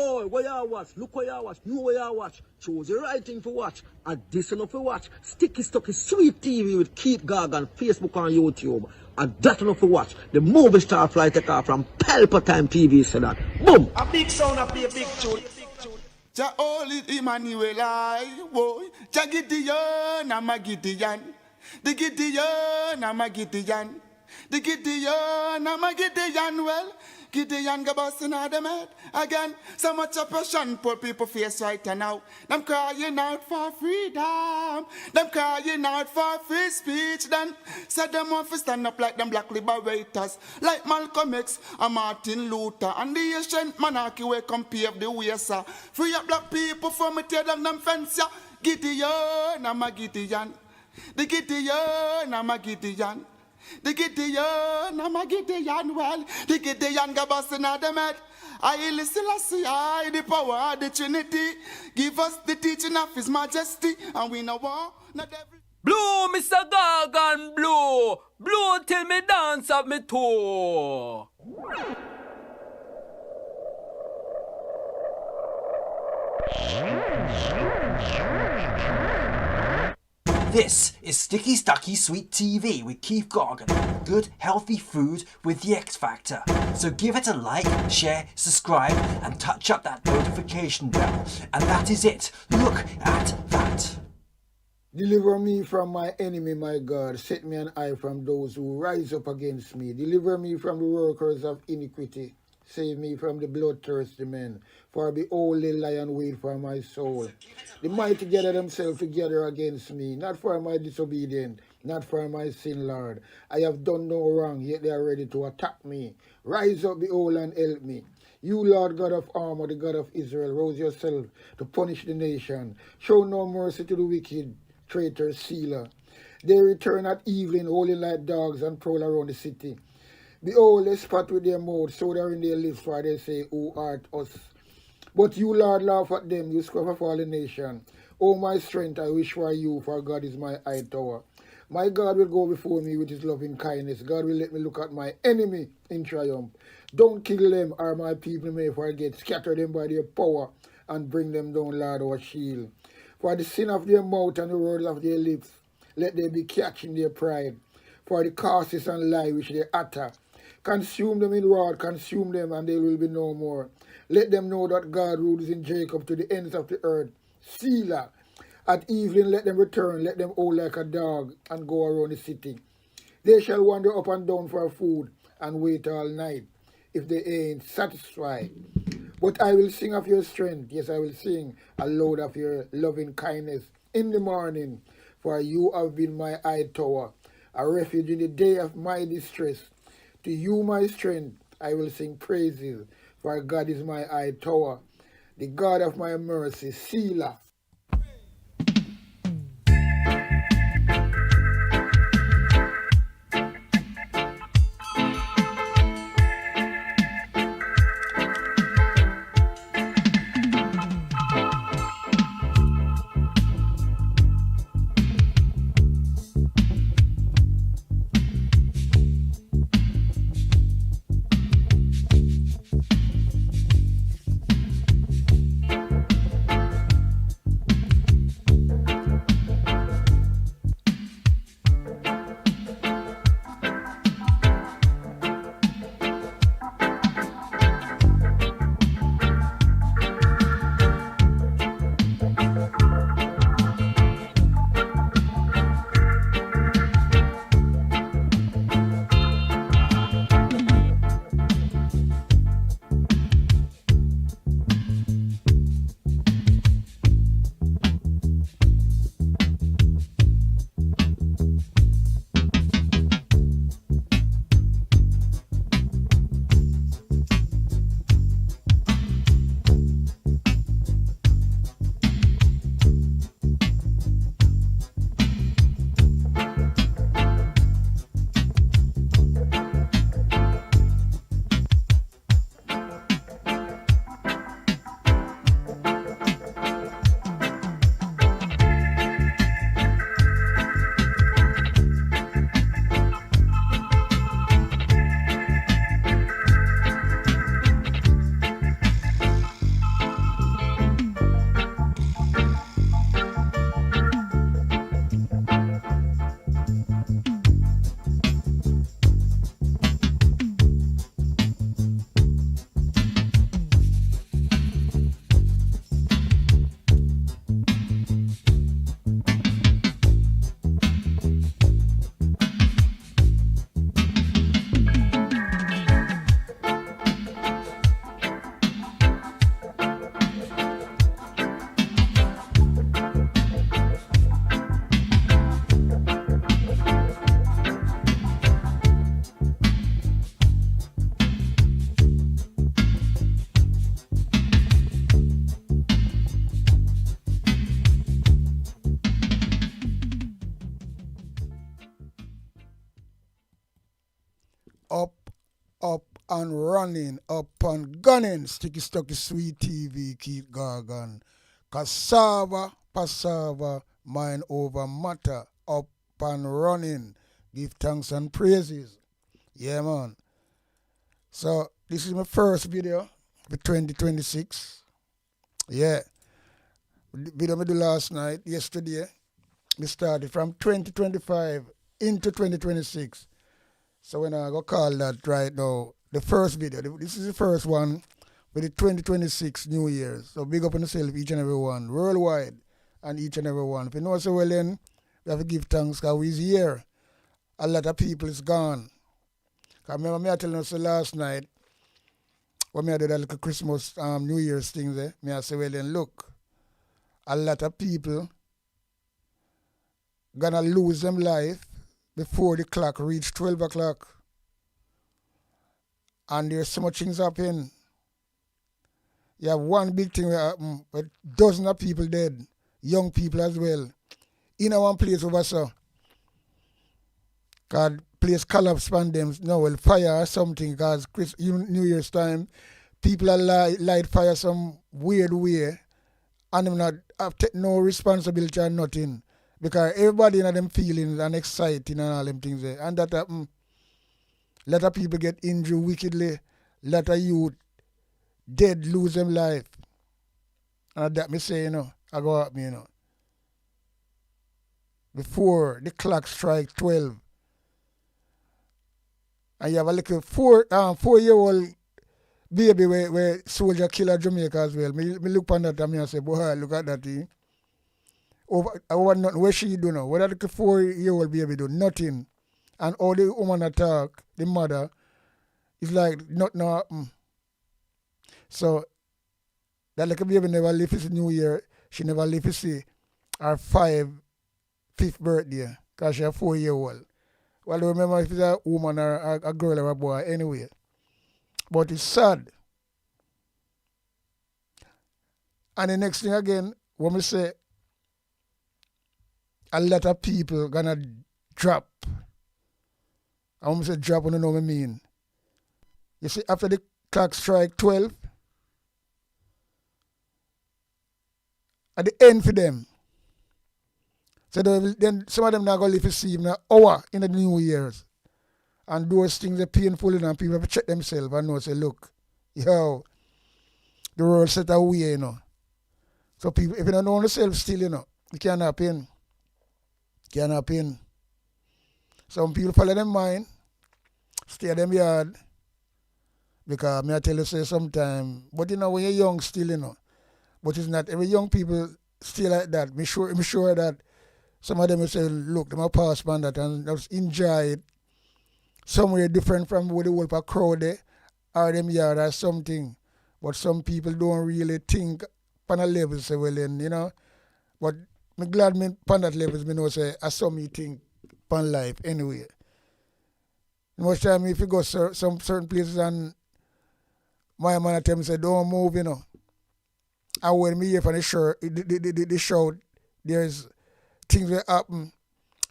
boy, what you watch? Look what you watch. Know what you watch. Choose the right thing to watch. And this enough to watch. Sticky Sweet TV with Keith Gargan, Facebook and YouTube. And that enough to watch. The movie star fly take off from Pelpa Time TV, so that. Boom! A big sound, a big tune. Ja oli Emmanuel I, boy. Ja Gideon, I'm a Gideon. The Gideon, I'm a Gideon. The Gideon, I'm a Gideon, well. Gideon go bustin' out them head again. So much oppression, poor people face right now. Them crying out for freedom. Them crying out for free speech. Then said them want to stand up like them black liberators, like Malcolm X and Martin Luther. And the ancient monarchy will come pave the way, sir. Free up black people from me tear down them fence, yeah. Gideon, I'm a Gideon. The Gideon, I'm a Gideon. The Gideon, I'm a Gideon, well, the Gideon go bustin' out them head. I listen, I the power of the Trinity. Give us the teaching of His Majesty, and we know war, not every... Blow, Mr. Gargan, blow. Blow till me dance up me toe. This is Sticky Sweet TV with Keith Gargan. Good, healthy food with the X Factor. So give it a like, share, subscribe, and touch up that notification bell. And that is it. Look at that. Deliver me from my enemy, my God. Set me an eye from those who rise up against me. Deliver me from the workers of iniquity. Save me from the bloodthirsty men. For behold, they lie and wait for my soul. The mighty gather themselves together against me, not for my disobedience, not for my sin, Lord. I have done no wrong, yet they are ready to attack me. Rise up, behold, and help me. You, Lord God of armor, the God of Israel, rouse yourself to punish the nation. Show no mercy to the wicked, traitor, sealer. They return at evening, howling like dogs, and prowl around the city. Behold, they spat with their mouth, so they are in their lips, for they say, Who art us? But you, Lord, laugh at them, you scruff of all the nation. O my strength, I wish for you, for God is my high tower. My God will go before me with his loving kindness. God will let me look at my enemy in triumph. Don't kill them, or my people may forget. Scatter them by their power, and bring them down, Lord, our shield. For the sin of their mouth and the words of their lips, let them be catching their pride. For the curses and lie which they utter, consume them in wrath, consume them, and they will be no more. Let them know that God rules in Jacob to the ends of the earth. Selah. At evening let them return, let them howl like a dog, and go around the city. They shall wander up and down for food, and wait all night, if they ain't satisfied. But I will sing of your strength, yes, I will sing aloud of your loving kindness in the morning. For you have been my high tower, a refuge in the day of my distress. To you, my strength, I will sing praises, for God is my high tower, the God of my mercy, Selah. up and running, up and gunning. Sticky Stocky Sweet TV, Keith Gargan. Cassava, passava, mind over matter, up and running. Give thanks and praises. Yeah, man. So, this is my first video for 2026. Yeah. The video I do last night, yesterday, we started from 2025 into 2026. So when I go call that right now, the first video, this is the first one for the 2026 New Year's. So big up on yourself, each and every one, worldwide, and each and every one. If you know so well then, we have to give thanks because we're here. A lot of people is gone. I remember me telling us last night, when I did that little Christmas, New Year's thing there, I say, well then look, a lot of people gonna lose them life before the clock reach 12 o'clock. And there's so much things happen. You have one big thing where happen with dozens of people dead, young people as well. In one place over so. God place collapse on them, no, well, fire or something, because New Year's time, people are light fire some weird way, and them not have no responsibility or nothing. Because everybody in them feelings and exciting and all them things there. And that happen. Lot of people get injured wickedly. Lot of youth dead, lose them life. And that me say, I go up me, before the clock strike 12. And you have a little 4-year-old baby where soldier killer Jamaica as well. Me look on that and I say, boy, look at that thing. Over nothing. What she do now? What that 4-year-old baby do? Nothing. And all the woman attack, the mother, is like nothing happen. So that little baby never live his New Year. She never live to see her 5th birthday because she's a 4-year-old. Well, I remember if it's a woman or a girl or a boy anyway. But it's sad. And the next thing again, when we say a lot of people gonna drop. I want to say drop, I don't know what I mean. You see, after the clock strike 12, at the end for them, so then some of them not going to live to see even an hour in the New Year's. And those things are painful and people have to check themselves and know, say, look, the world set away, So people, if you don't know yourself still, it can't happen. Can't happen. Some people follow them mind, stay at them yard. Because I tell you say sometime, but when you're young still, but it's not every young people still like that. I'm sure that some of them will say, look, they might pass by that and just enjoy it somewhere different from where the whole crowd there or them yard or something. But some people don't really think on a level, say, well then, but I'm glad me on that level, me know say I saw me think on life anyway. Most time if you go some certain places and my man tell me say don't move, And when me hear from the shout, there's things that happen,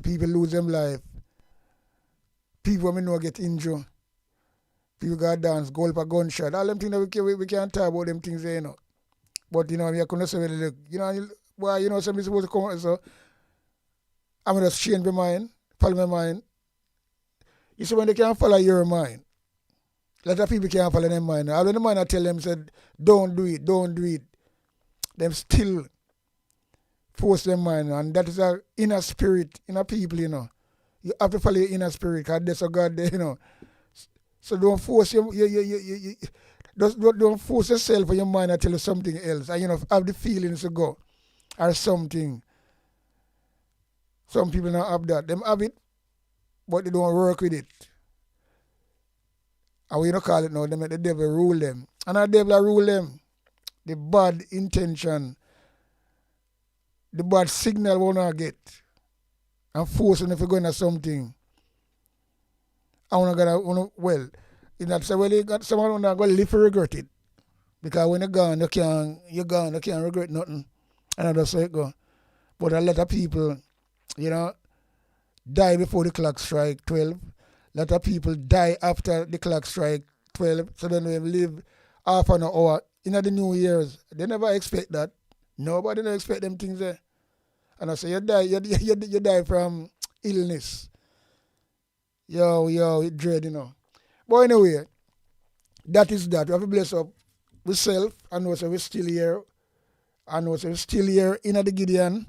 people lose them life. People me know get injured. People got dance, go up a gunshot. All them things that we can't talk about them things there, But I couldn't say look, somebody's supposed to come out, so I'm just change my mind, follow my mind. You see, when they can't follow your mind, a lot of people can't follow their mind. All when the mind I tell them, said, don't do it. Them still force their mind, and that is an inner spirit in a people, You have to follow your inner spirit, because that's a God there, So don't force don't force yourself or your mind to tell you something else. And have the feelings to go or something. Some people don't have that. Them have it, but they don't work with it. And we don't call it now, they make the devil rule them. And the devil rule them. The bad intention, the bad signal we want to get. And forcing if you're going to something. I want to well, in that say, well, you got someone who not going to live to regret it. Because when you're gone, you can't regret nothing. And I just say it go. But a lot of people, die before the clock strike 12. A lot of people die after the clock strike 12, so then we live half an hour in the New Year's. They never expect that. Nobody never expect them things there. And I say, you die from illness. It dread, you know. But anyway, that is that. We have to bless up ourselves and also we're still here. And also we're still here in the Gideon.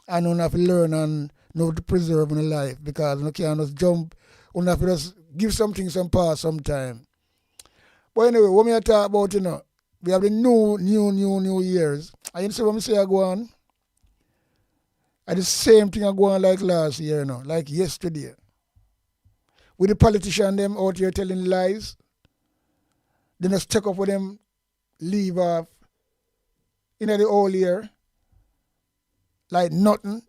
And we have to learn and know to preserve in life because we can't just jump. We have to just give something some pass sometime. But anyway, what I talk about, you know, we have the new years. And you see what I say I go on? And the same thing I go on like last year, you know, like yesterday. With the politicians them out here telling lies, they just take up with them, leave off in the whole year, like nothing.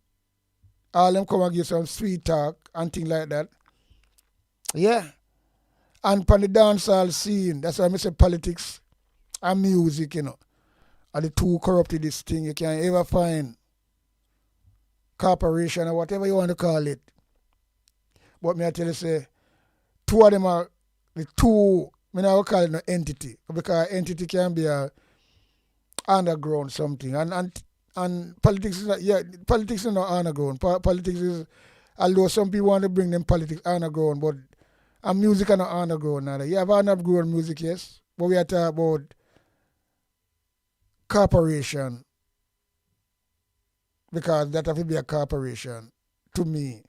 All them come and give some sweet talk and things like that. Yeah. And from the dancehall scene, that's why I say politics and music, you know, are the two corrupted this thing. You can't ever find corporation or whatever you want to call it. But me I tell you, say, two of them are the two, I will call it no entity, because entity can be a underground something. And politics is not, politics is not underground. Politics is, although some people want to bring them politics underground, but and music are not underground neither. You have underground music, yes, but we are talking about corporation, because that have to be a corporation to me.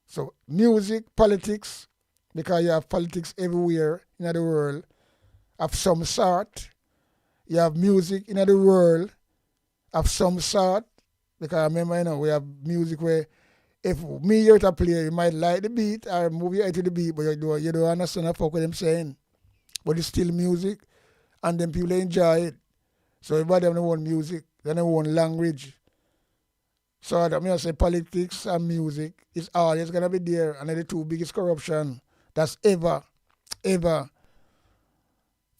So music, politics, because you have politics everywhere in the world of some sort. You have music in the world of some sort, because I remember, you know, we have music where if me here to play, you might like the beat or move your head to the beat, but you don't understand what them saying. But it's still music, and then people enjoy it. So everybody have their own music, they have their own language. So that means I say politics and music is always gonna be there, and they're the two biggest corruption that's ever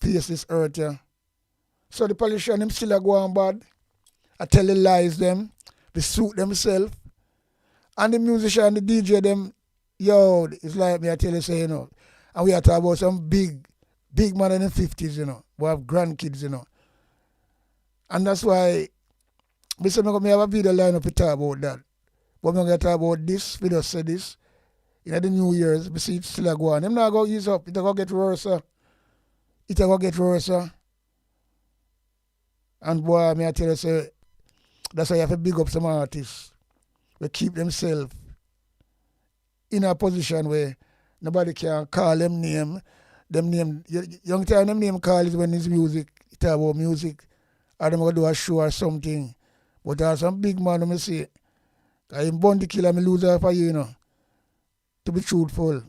faced this earth. Yeah. So the politicians them still are going bad. I tell the lies them, they suit themselves. And the musician, the DJ them, it's like me I tell you say, you know, and we are talking about some big man in the 50s, you know, who have grandkids, you know. And that's why we say we have a video line up to talk about that. But we're going to talk about this, we just say this. In the New Year's, we see it still go on. Them not going to ease up, it's going to get worse. It's going to get worse. And boy, me I tell you, say, that's why you have to big up some artists. They keep themselves in a position where nobody can call them name. Young time them name call is when it's music, it's about music, or them going to do a show or something. But there are some big man who say, I'm born to kill and I lose half a year, you know, to be truthful.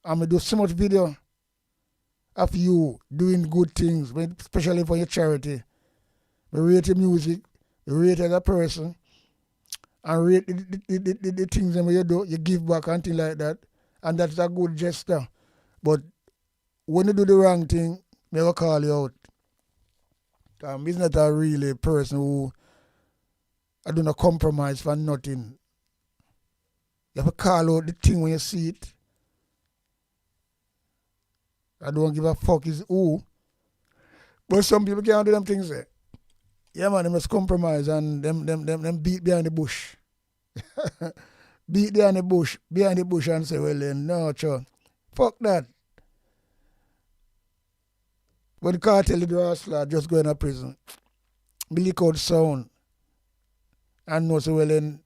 And I do so much video of you doing good things, especially for your charity. We rate your music, we rate as a person, and rate the things that you do, you give back and things like that. And that's a good gesture. But when you do the wrong thing, they will call you out. He's not a really person who I do not compromise for nothing. You have to call out the thing when you see it. I don't give a fuck is who. But some people can't do them things there. Yeah, man, they must compromise and them beat behind the bush. Beat behind the bush and say, well then, no, sure. Fuck that. When the cartel the Rastler just going to prison, me leak out sound. And no, so well then,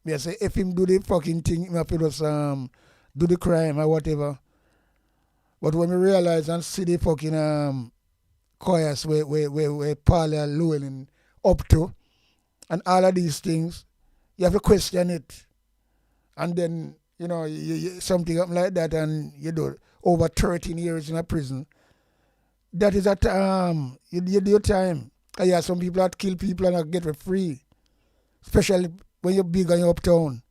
me I say, if him do the fucking thing, he have to just do the crime or whatever. But when we realize and see the fucking choirs where Paul and Llewellyn up to, and all of these things, you have to question it. And then, you know, something up like that, and you do over 13 years in a prison. That is at you do your time. And yeah, some people that kill people and get free. Especially when you're big and you're uptown.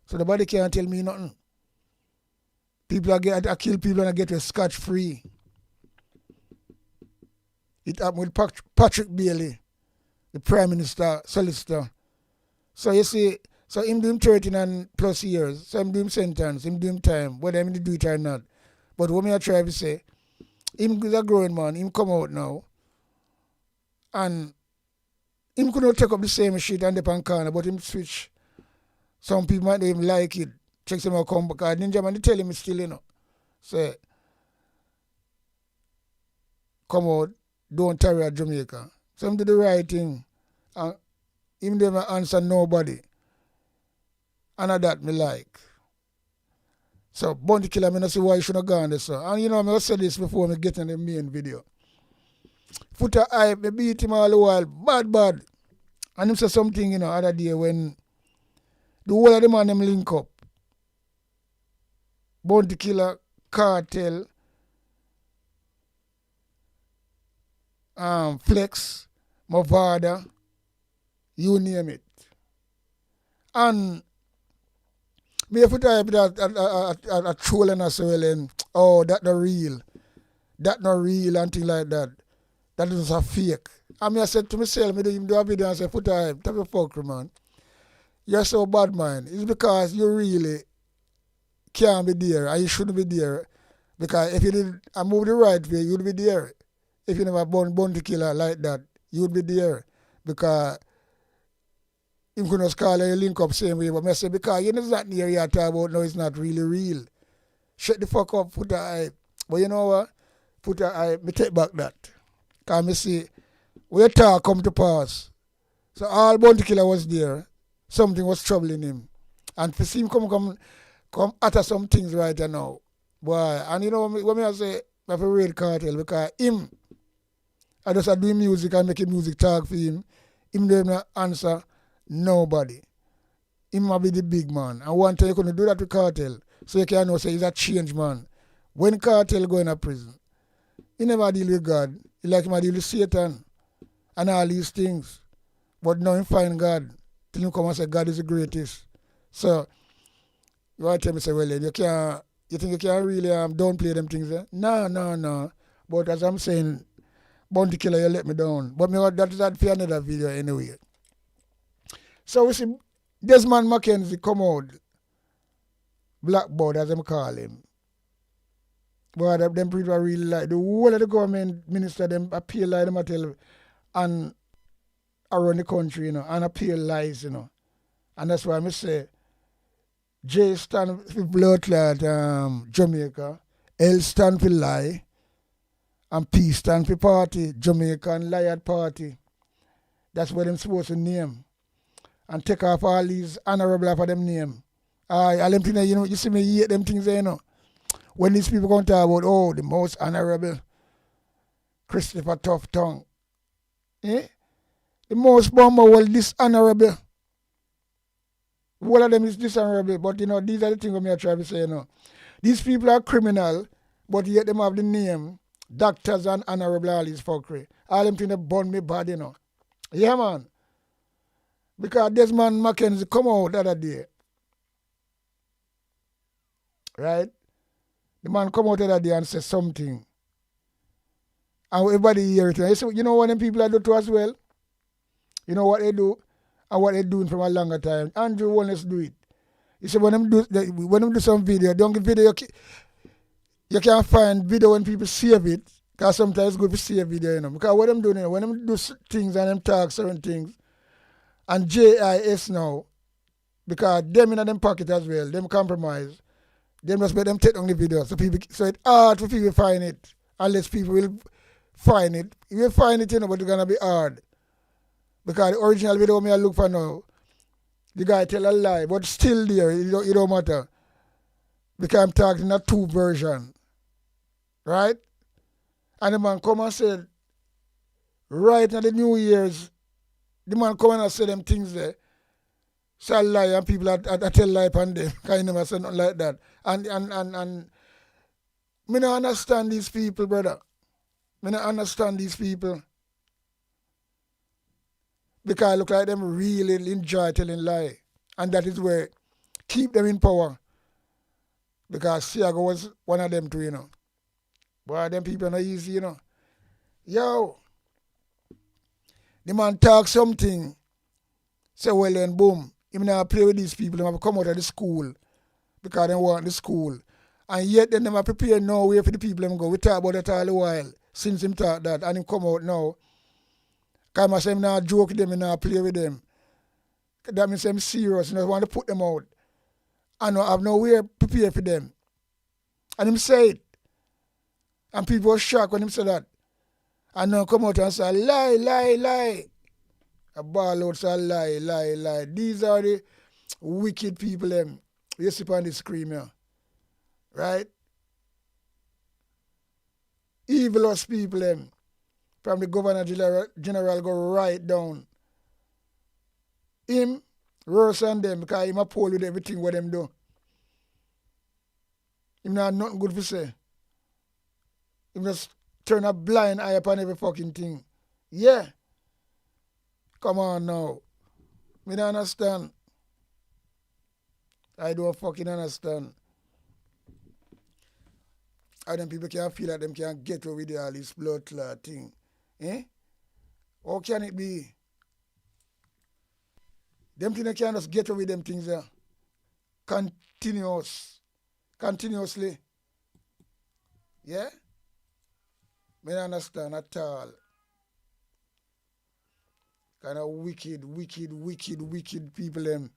So nobody can't tell me nothing. People I kill people and I get scotch free. It happened with Patrick Bailey, the Prime Minister, solicitor. So you see, so him doing 13 and plus years, so him doing sentence, him doing time, whether him do it or not. But what me I try to say, him is a growing man, him come out now, and him could not take up the same shit and the pan corner, but him switch. Some people might not even like it. Check some come because Ninja Man they tell him still, say, come out, don't tarry at Jamaica. So him do the right thing. And him never answer nobody. And that me like. So Bounty Killer, I not see why you should have gone there, so. And I said this before me get in the main video. Footer hype, me beat him all the while, bad. And him say something, other day when the whole of the man them link up. Bounty Killer, Cartel, Flex, Mavada, you name it. And me if I that a trolling as well and that not real. That not real and thing like that. That is a fake. And I said to myself, me do a video and say, put a type of fuck, man. You're so bad, man. It's because you really can't be there and you shouldn't be there. Because if you did I move the right way, you'd be there. If you never Bounty Killer like that, you'd be there. Because him could not call you link up same way, but I say because you know it's not near you talk about now it's not really real. Shut the fuck up, put a hype. But you know what? Put a hype, me take back that. Because me see, where talk come to pass. So all Bounty Killer was there. Something was troubling him. And to see him come utter some things right now. Boy, and when I say I have a real Cartel because him, I just do music and make music talk for him. Him don't even answer nobody. Him might be the big man. And one time you couldn't do that with Cartel. So you can know say he's a change man. When Cartel go in a prison, he never deal with God. He like him deal with Satan and all these things. But now he find God. Till you come and say God is the greatest. So you want to tell me say, well then you think you can really downplay them things there? No. But as I'm saying, Bounty Killer, you let me down. But that is for another video anyway. So we see Desmond McKenzie come out, Blackboard as them call him. But them people really like, the whole of the government minister, them appeal like them tell and around the country, and appeal lies, And that's why I say, J stand for blood clot Jamaica, L stand for lie, and P stand for party, Jamaican Liar Party. That's what them supposed to name. And take off all these honorable for them name. All them things, you see me hate them things there, When these people come talk about, the most honorable, Christopher Tough Tongue. The most bomber, dishonorable. All of them is dishonorable, but these are the things I try to say, These people are criminal, but yet them have the name, doctors and honorable, all these fuckery. All them things they burn me bad, Yeah, man. Because Desmond McKenzie come out the other day. Right? The man come out the other day and say something. And everybody hear it. You know what them people do to as well? You know what they do? And what they're doing from a longer time. Andrew won't let's do it. He said when them do some video, don't give video, you can't find video when people save it. Because sometimes it's good to save video, Because what them doing, when them do things and them talk certain things, and JIS now, because them in them pocket as well, them compromise, them just make them take on the video. So it's hard for people to find it. Unless people will find it. You will find it, but it's gonna be hard. Because the original video I look for now, the guy tell a lie, but still there, it don't matter. Because I'm talking a two version. Right? And the man come and said, right at the New Year's, the man come and say them things there. Say a lie and people tell lie upon them. Because he never say nothing like that. And me don't understand these people, brother. Me don't understand these people. Because I look like them really enjoy telling lie. And that is where keep them in power. Because Siago was one of them too, Boy, them people are not easy, Yo. The man talk something. Say, well then, boom. Him now play with these people. They have to come out of the school. Because they want the school. And yet them never prepare no way for the people them go. We talk about that all the while. Since him talk that and him come out now. Because I say him not joke with them and not play with them. That means I'm serious and I want to put them out. And I have no way prepare for them. And him say it. And people were shocked when him said that. And now come out and say, lie, lie, lie. A ball out say, lie, lie, lie. These are the wicked people them. You see on the screen here. Right? Evilous people them. From the Governor General go right down. Him worse than them because him a poll with everything what them do. Him not nothing good to say. Him just turn a blind eye upon every fucking thing. Yeah. Come on now. Me don't understand. I don't fucking understand. How them people can feel like them can get away with all this blood clot thing. Eh? How can it be? Them things can just get away with them things there. Continuously. Yeah? Me don't understand at all. Kind of wicked people them.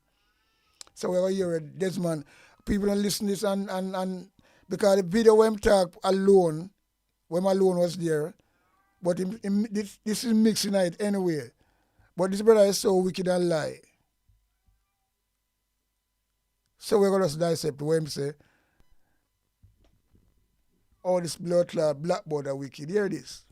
So we hear Desmond. People don't listen to this and because the video when talk alone, when alone was there, but this is mixing it anyway. But this brother is so wicked and lie. So we're gonna dissect what him say. All this blood clot blackboard are wicked. Hear this.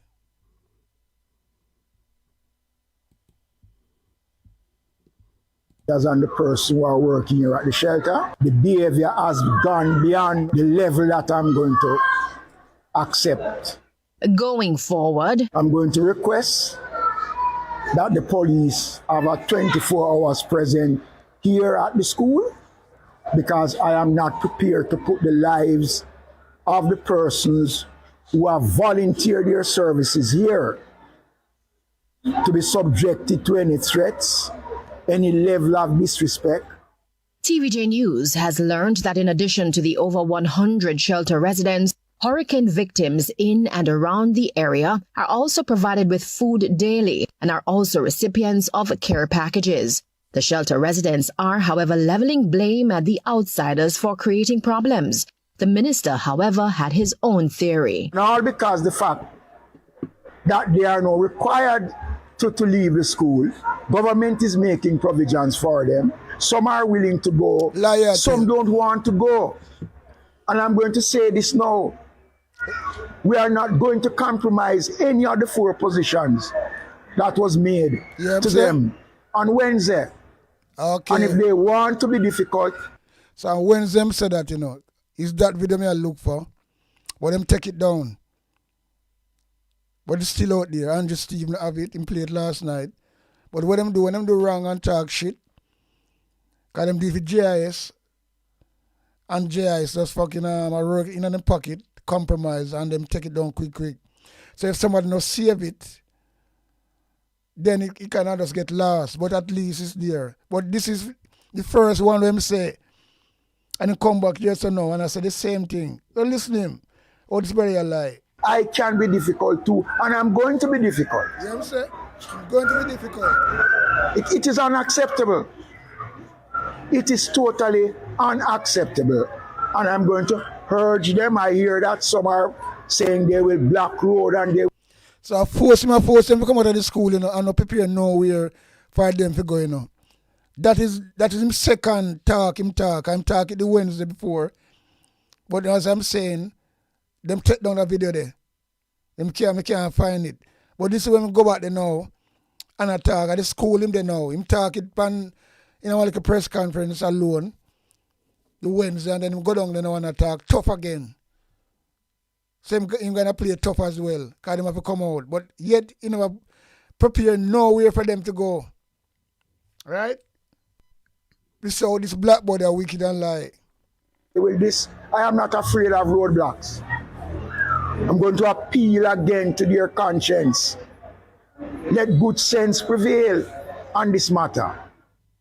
And the person who are working here at the shelter, the behavior has gone beyond the level that I'm going to accept. Going forward, I'm going to request that the police have a 24 hours present here at the school because I am not prepared to put the lives of the persons who have volunteered their services here to be subjected to any threats, any level of disrespect. TVJ News has learned that in addition to the over 100 shelter residents, hurricane victims in and around the area are also provided with food daily and are also recipients of care packages. The shelter residents are, however, leveling blame at the outsiders for creating problems. The minister, however, had his own theory. And all because the fact that they are now required to leave the school, government is making provisions for them. Some are willing to go, some don't want to go. And I'm going to say this now. We are not going to compromise any of the 4 positions that was made to them on Wednesday. Okay. And if they want to be difficult. So on Wednesday, them said that, is that video me I look for, but them take it down. But it's still out there. Andrew Stephen have it, him played last night. But what them do, when them do wrong and talk shit, because them do it for JIS, and JIS just fucking work in them pocket, compromise, and them take it down quick. So if somebody not save it, then it cannot just get lost, but at least it's there. But this is the first one them say, and he come back yes or no, and I say the same thing. Don't listen to him. Oh, this very a lie. I can be difficult too, and I'm going to be difficult. You know what I'm saying? I'm going to be difficult. It is unacceptable. It is totally unacceptable. And I'm going to urge them. I hear that some are saying they will block road and they. So I force them to come out of the school, and not prepare nowhere for them to go, That is him second talk, I'm talking the Wednesday before. But as I'm saying, them take down that video there. Them can't find it. But this is when we go back there now and I talk at the school him there now. Him talk it pan like a press conference alone the Wednesday, and then him go down there now and I talk tough again. So him gonna play tough as well, because him have to come out. But yet he never prepare nowhere for them to go. Right? This is how this blackboard are wicked and lie. With this, I am not afraid of roadblocks. I'm going to appeal again to their conscience. Let good sense prevail on this matter.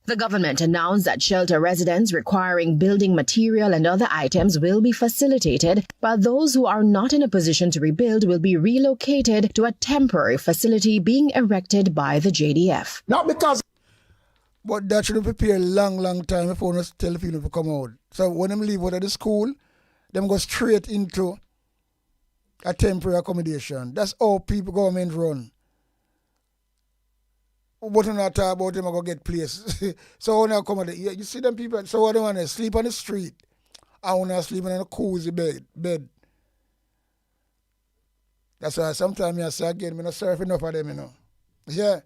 The government announced that shelter residents requiring building material and other items will be facilitated, while those who are not in a position to rebuild will be relocated to a temporary facility being erected by the JDF. Not because. But that should prepare a long time before us tell the people to come out. So when them leave out of the school, them go straight into a temporary accommodation. That's how people government run. But when I talk about them, I go get place. So when I come out, you see them people, so I don't want to sleep on the street. I want to sleep in a cozy bed. That's why sometimes I say again, I'm not surfing enough of them, you know. Yeah.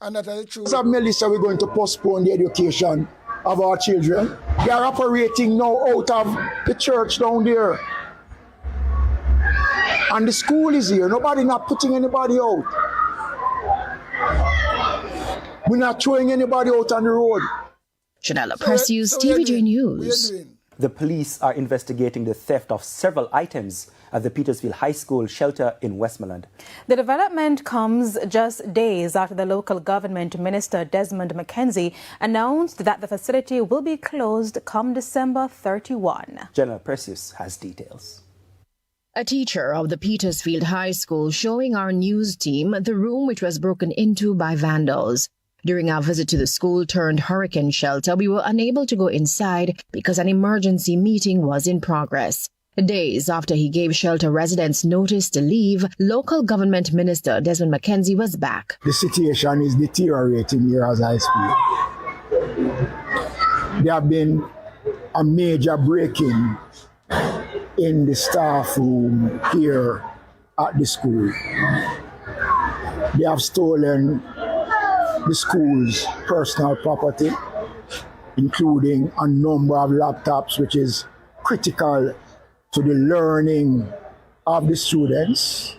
And that's the truth. So, Melissa, we're going to postpone the education of our children. They are operating now out of the church down there. And the school is here. Nobody not putting anybody out. We're not throwing anybody out on the road. Chanela Precious, TVJ News. The police are investigating the theft of several items at the Petersfield High School shelter in Westmoreland. The development comes just days after the local government minister Desmond McKenzie announced that the facility will be closed come December 31. General Precious has details. A teacher of the Petersfield High School showing our news team the room which was broken into by vandals. During our visit to the school-turned-hurricane shelter, we were unable to go inside because an emergency meeting was in progress. Days after he gave shelter residents notice to leave, local government minister Desmond McKenzie was back. The situation is deteriorating here as I speak. There have been a major break-in in the staff room here at the school. They have stolen the school's personal property, including a number of laptops, which is critical to the learning of the students.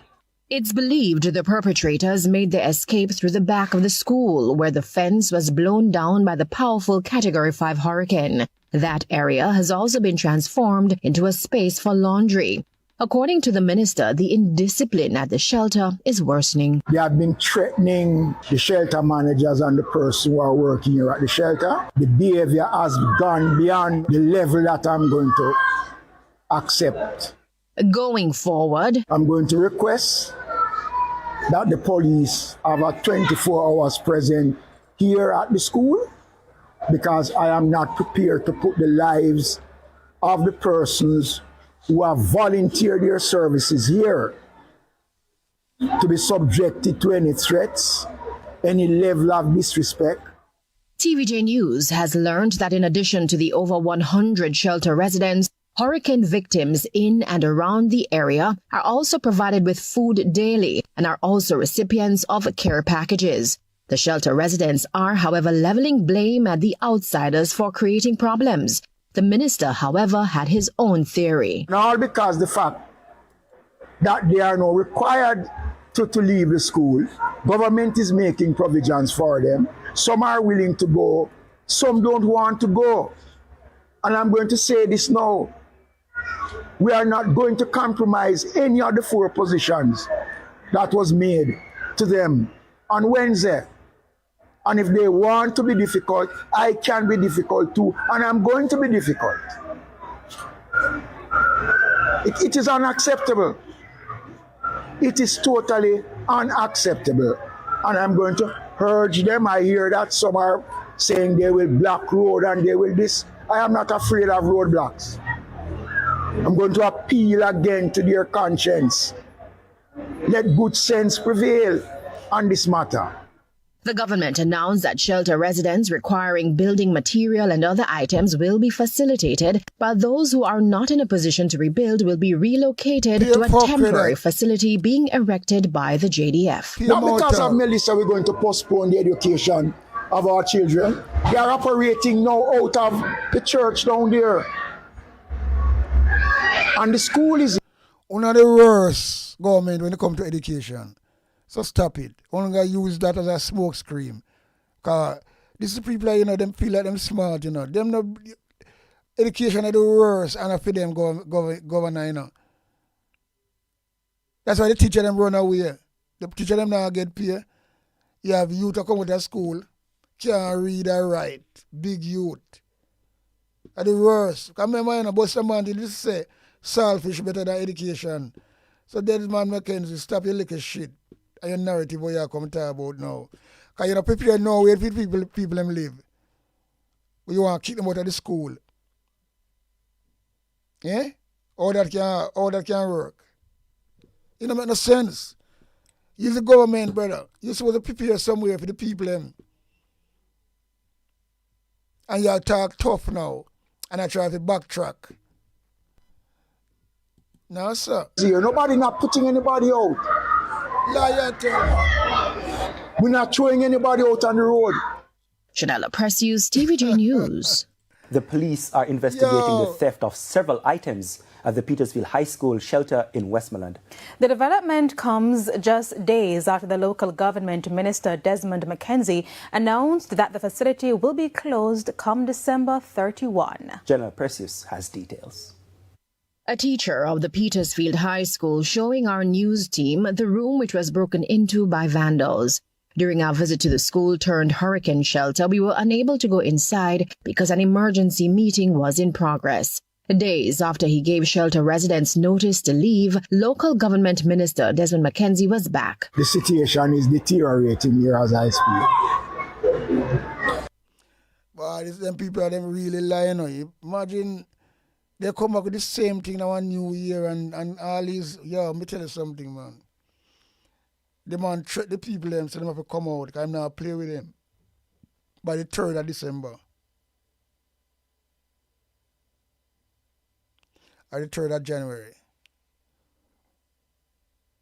It's believed the perpetrators made their escape through the back of the school, where the fence was blown down by the powerful Category 5 hurricane. That area has also been transformed into a space for laundry. According to the minister, the indiscipline at the shelter is worsening. They have been threatening the shelter managers and the person who are working here at the shelter. The behavior has gone beyond the level that I'm going to accept. Going forward, I'm going to request that the police have a 24 hours present here at the school, because I am not prepared to put the lives of the persons who have volunteered their services here to be subjected to any threats, any level of disrespect. TVJ News has learned that in addition to the over 100 shelter residents, hurricane victims in and around the area are also provided with food daily and are also recipients of care packages. The shelter residents are, however, leveling blame at the outsiders for creating problems. The minister, however, had his own theory. And all because the fact that they are now required to leave the school, government is making provisions for them. Some are willing to go, some don't want to go. And I'm going to say this now. We are not going to compromise any of the 4 positions that was made to them on Wednesday. And if they want to be difficult, I can be difficult too, and I'm going to be difficult. It is unacceptable. It is totally unacceptable. And I'm going to urge them. I hear that some are saying they will block road and they will this. I am not afraid of roadblocks. I'm going to appeal again to their conscience. Let good sense prevail on this matter. The government announced that shelter residents requiring building material and other items will be facilitated, while those who are not in a position to rebuild will be relocated to a temporary facility being erected by the JDF. Not because of Melissa, we're going to postpone the education of our children. They are operating now out of the church down there. And the school is one of the worst government when it comes to education. So stop it. Only gonna use that as a smoke screen. Cause this is people, you know, them feel like them smart, you know. Them no education are the worst, and I feel them governor, you know. That's why the teacher them run away. The teacher them now get paid. You have youth to come out of school, can't read or write. Big youth. Are the worst. Because remember, you know, Buster Man did this say, selfish better than education. So Desmond McKenzie, stop your little shit and your narrative what you come talk about now. Because you know, prepare now where people them live. You want to kick them out of the school. Yeah? All that can work. It don't make no sense. You're the government, brother. You're supposed to prepare somewhere for the people them. And you talk tough now. And I try to backtrack. No, sir. Nobody not putting anybody out. Liar tell. We're not throwing anybody out on the road. Chanela Precious, TVJ News. The police are investigating the theft of several items at the Petersville High School shelter in Westmoreland. The development comes just days after the local government minister Desmond McKenzie announced that the facility will be closed come December 31. General Precious has details. A teacher of the Petersfield High School showing our news team the room which was broken into by vandals. During our visit to the school-turned-hurricane shelter, we were unable to go inside because an emergency meeting was in progress. Days after he gave shelter residents notice to leave, local government minister Desmond McKenzie was back. The situation is deteriorating here as I speak. But them people, them really lying on you. Imagine they come back with the same thing now on New Year and all these. Yo, let me tell you something, man. The man trick the people them so they have to come out because I'm not play with them. By the 3rd of December. Or the 3rd of January.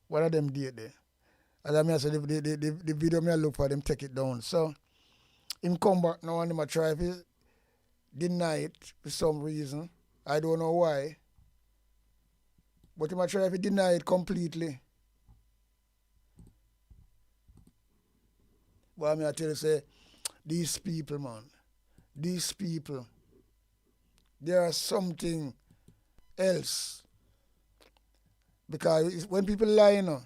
What are them date there? As I said, the video me I look for them take it down. So him come back now and him a try to deny it for some reason. I don't know why. But him a try to deny it completely. But I tell you, say, these people, man, these people, there are something else. Because when people lie, you know,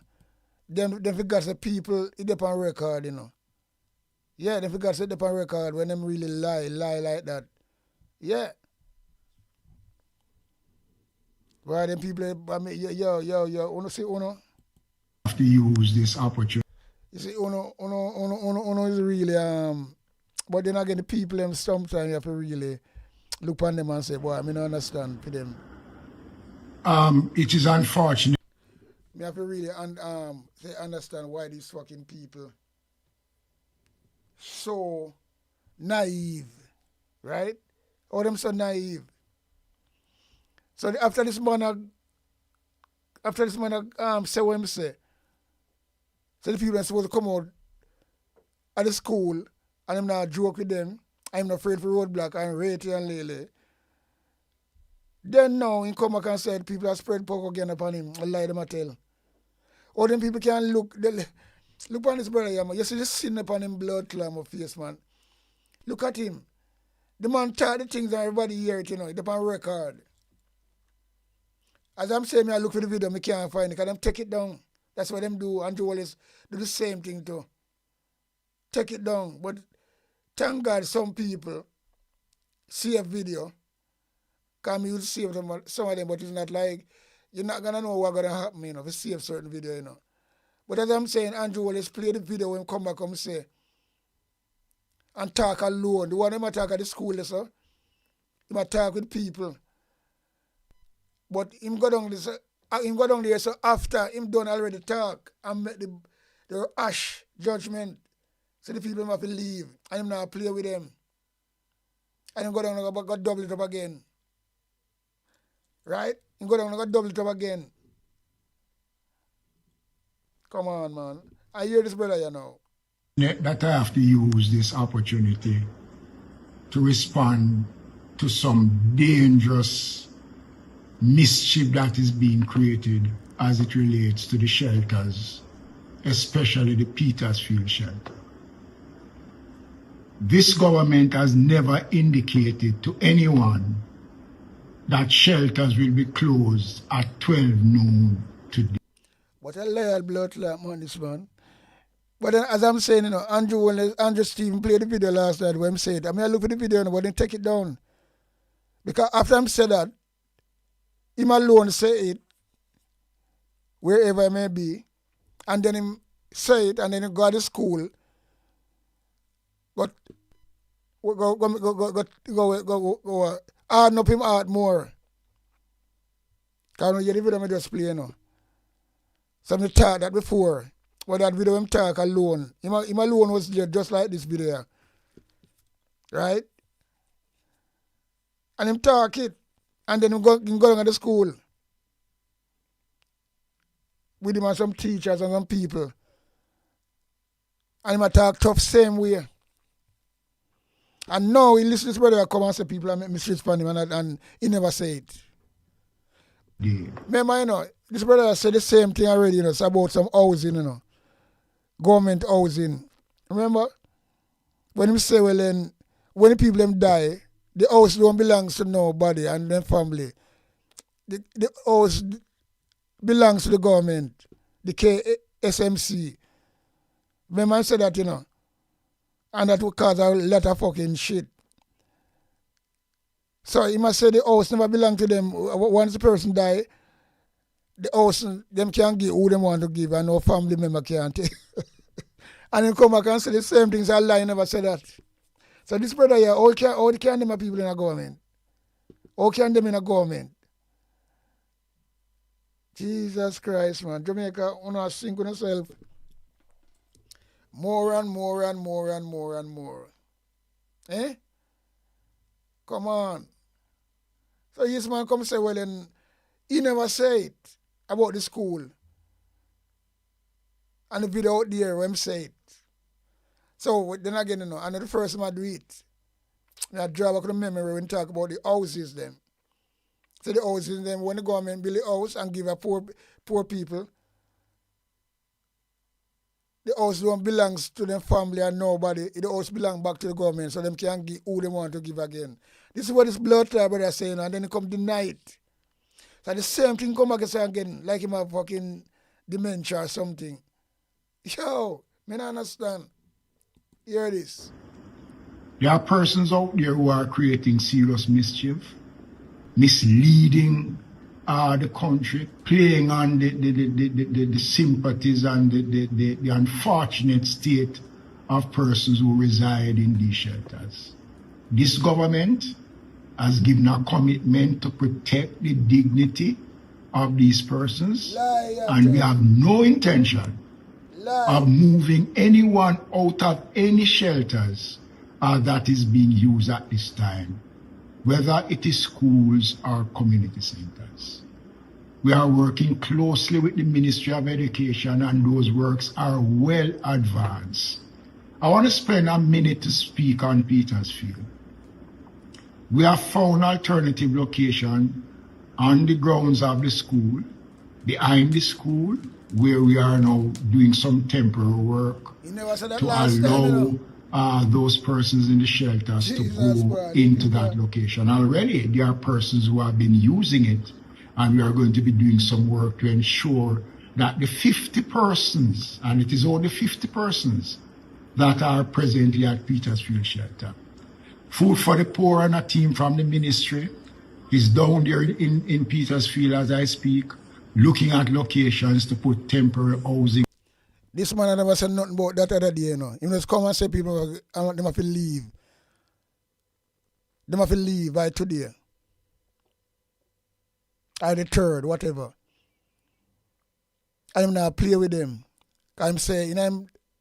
them forget the people, it's up on record, you know. Yeah, they forget to up on record when them really lie like that. Yeah. Why them people, I mean, yo, wanna say, Uno? Have to use this opportunity. You see, Uno is really, but then again, the people, them sometimes you have to really look on them and say, boy, I mean, I understand for them. It is unfortunate. Me have to really understand why these fucking people so naive, right? All them so naive. So after this man say what him say, so the people are supposed to come out at the school and I'm not joke with them, I'm not afraid for roadblock and rate and lele. Then now he come back and said people are spread pork again upon him, I lie them a tell. All them people can look on this brother here, man. You see this sin upon him blood clam of face, man. Look at him. The man taught the things and everybody hear it, you know, it's upon record. As I'm saying, I look for the video, I can't find it, because them take it down. That's what them do, and Joe always do the same thing too. Take it down. But thank God some people see a video, because you save some of them, but it's not like, you're not going to know what's going to happen, you know, if you save certain video, you know. But as I'm saying, Andrew always play the video when come back and say, and talk alone. The one that talk at the school, so, he might talk with people. But him go down there, so after him done already talk and make the ash judgment, so the people have to leave and him not play with them. And him go down and go double it up again. Right? Him go down and go double it up again. Come on, man. I hear this brother, you know. That I have to use this opportunity to respond to some dangerous mischief that is being created as it relates to the shelters, especially the Petersfield shelter. This government has never indicated to anyone that shelters will be closed at 12 noon today. What a loyal blood clot, man, this man. But then, as I'm saying, Andrew Stephen played the video last night when he said, I look at the video, but then take it down. Because after I'm said that, him alone say it, wherever it may be, and then him say it, and then he go to school, but go harden up him heart more. Because you the video I just play, So I talk that before, but that video him talk alone. Him alone was there just like this video. Right? And him talk it, and then him go down to the school with him and some teachers and some people. And him talk tough same way. And now he listen to his brother come and say people and make mistakes for him and he never say it. Yeah. Remember, this brother said the same thing already, it's about some housing, government housing. Remember? When he say, well then, when the people them die, the house don't belong to nobody and their family. The house belongs to the government, the KSMC. Remember I said that, and that would cause a lot of fucking shit. So he must say the house never belong to them. Once the person die, the house, them can't give who them want to give and no family member can't take. And then come back and say the same things, a lie, never said that. So this brother here, how can them people in a government? How can them in a government? Jesus Christ, man. Jamaica, you sink on yourself. More and more and more and more and more. Eh? Come on. So this man come say, well then, he never say it about the school. And the video out there when him say it. So then again, and the first man do it. I draw back the memory when talk about the houses them. So the houses them, when the government build a house and give a poor people, the house don't belongs to them family and nobody. The house belong back to the government, so them can give who they want to give again. This is what this blood tribe brother saying, and then he come deny it. So the same thing come back and say again, like him have fucking dementia or something. Yo, me not understand. Hear this. There are persons out there who are creating serious mischief, misleading the country, playing on the sympathies and the unfortunate state of persons who reside in these shelters. This government has given a commitment to protect the dignity of these persons, and we have no intention of moving anyone out of any shelters that is being used at this time, whether it is schools or community centers. We are working closely with the Ministry of Education, and those works are well advanced. I want to spend a minute to speak on Petersfield. We have found alternative location on the grounds of the school, behind the school, where we are now doing some temporary work to allow those persons in the shelters to go into that location. Already there are persons who have been using it, and we are going to be doing some work to ensure that the 50 persons, and it is only 50 persons, that are presently at Petersfield Shelter. Food for the Poor and a team from the ministry is down there in Petersfield as I speak, looking at locations to put temporary housing. This man never said nothing about that other day, He just come and say people, them have to leave. Them have to leave by today. Or the third, whatever. I'm not play with them. I'm saying, in a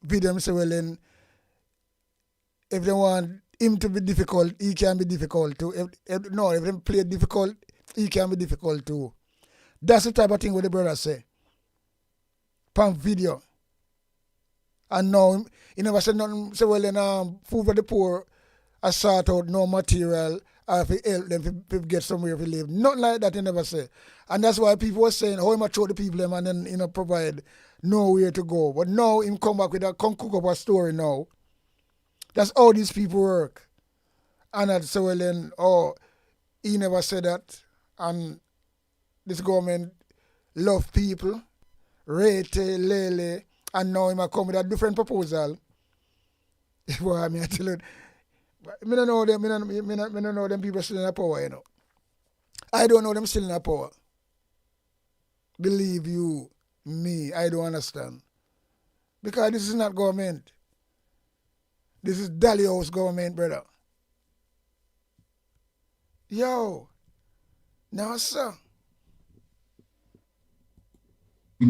video, I'm saying, well then, if they want him to be difficult, he can be difficult too. If they play difficult, he can be difficult too. That's the type of thing what the brother say. Pan video. And now, he never said nothing, say, well then, food for the poor, I sort out no material, or if he help them to get somewhere to live. Nothing like that he never say. And that's why people were saying, how am I throw the people them and then, provide nowhere to go. But now, him come back with come cook up a story now. That's how these people work. And I'd say, well then, he never said that. And this government love people, rate, lele, And now he might come with a different proposal. Boy, I mean, I tell you, I don't know them, I don't know them people still in the power, you know. I don't know them still in the power. Believe you, me, I don't understand. Because this is not government. This is Dally House government, brother. Yo, now, sir.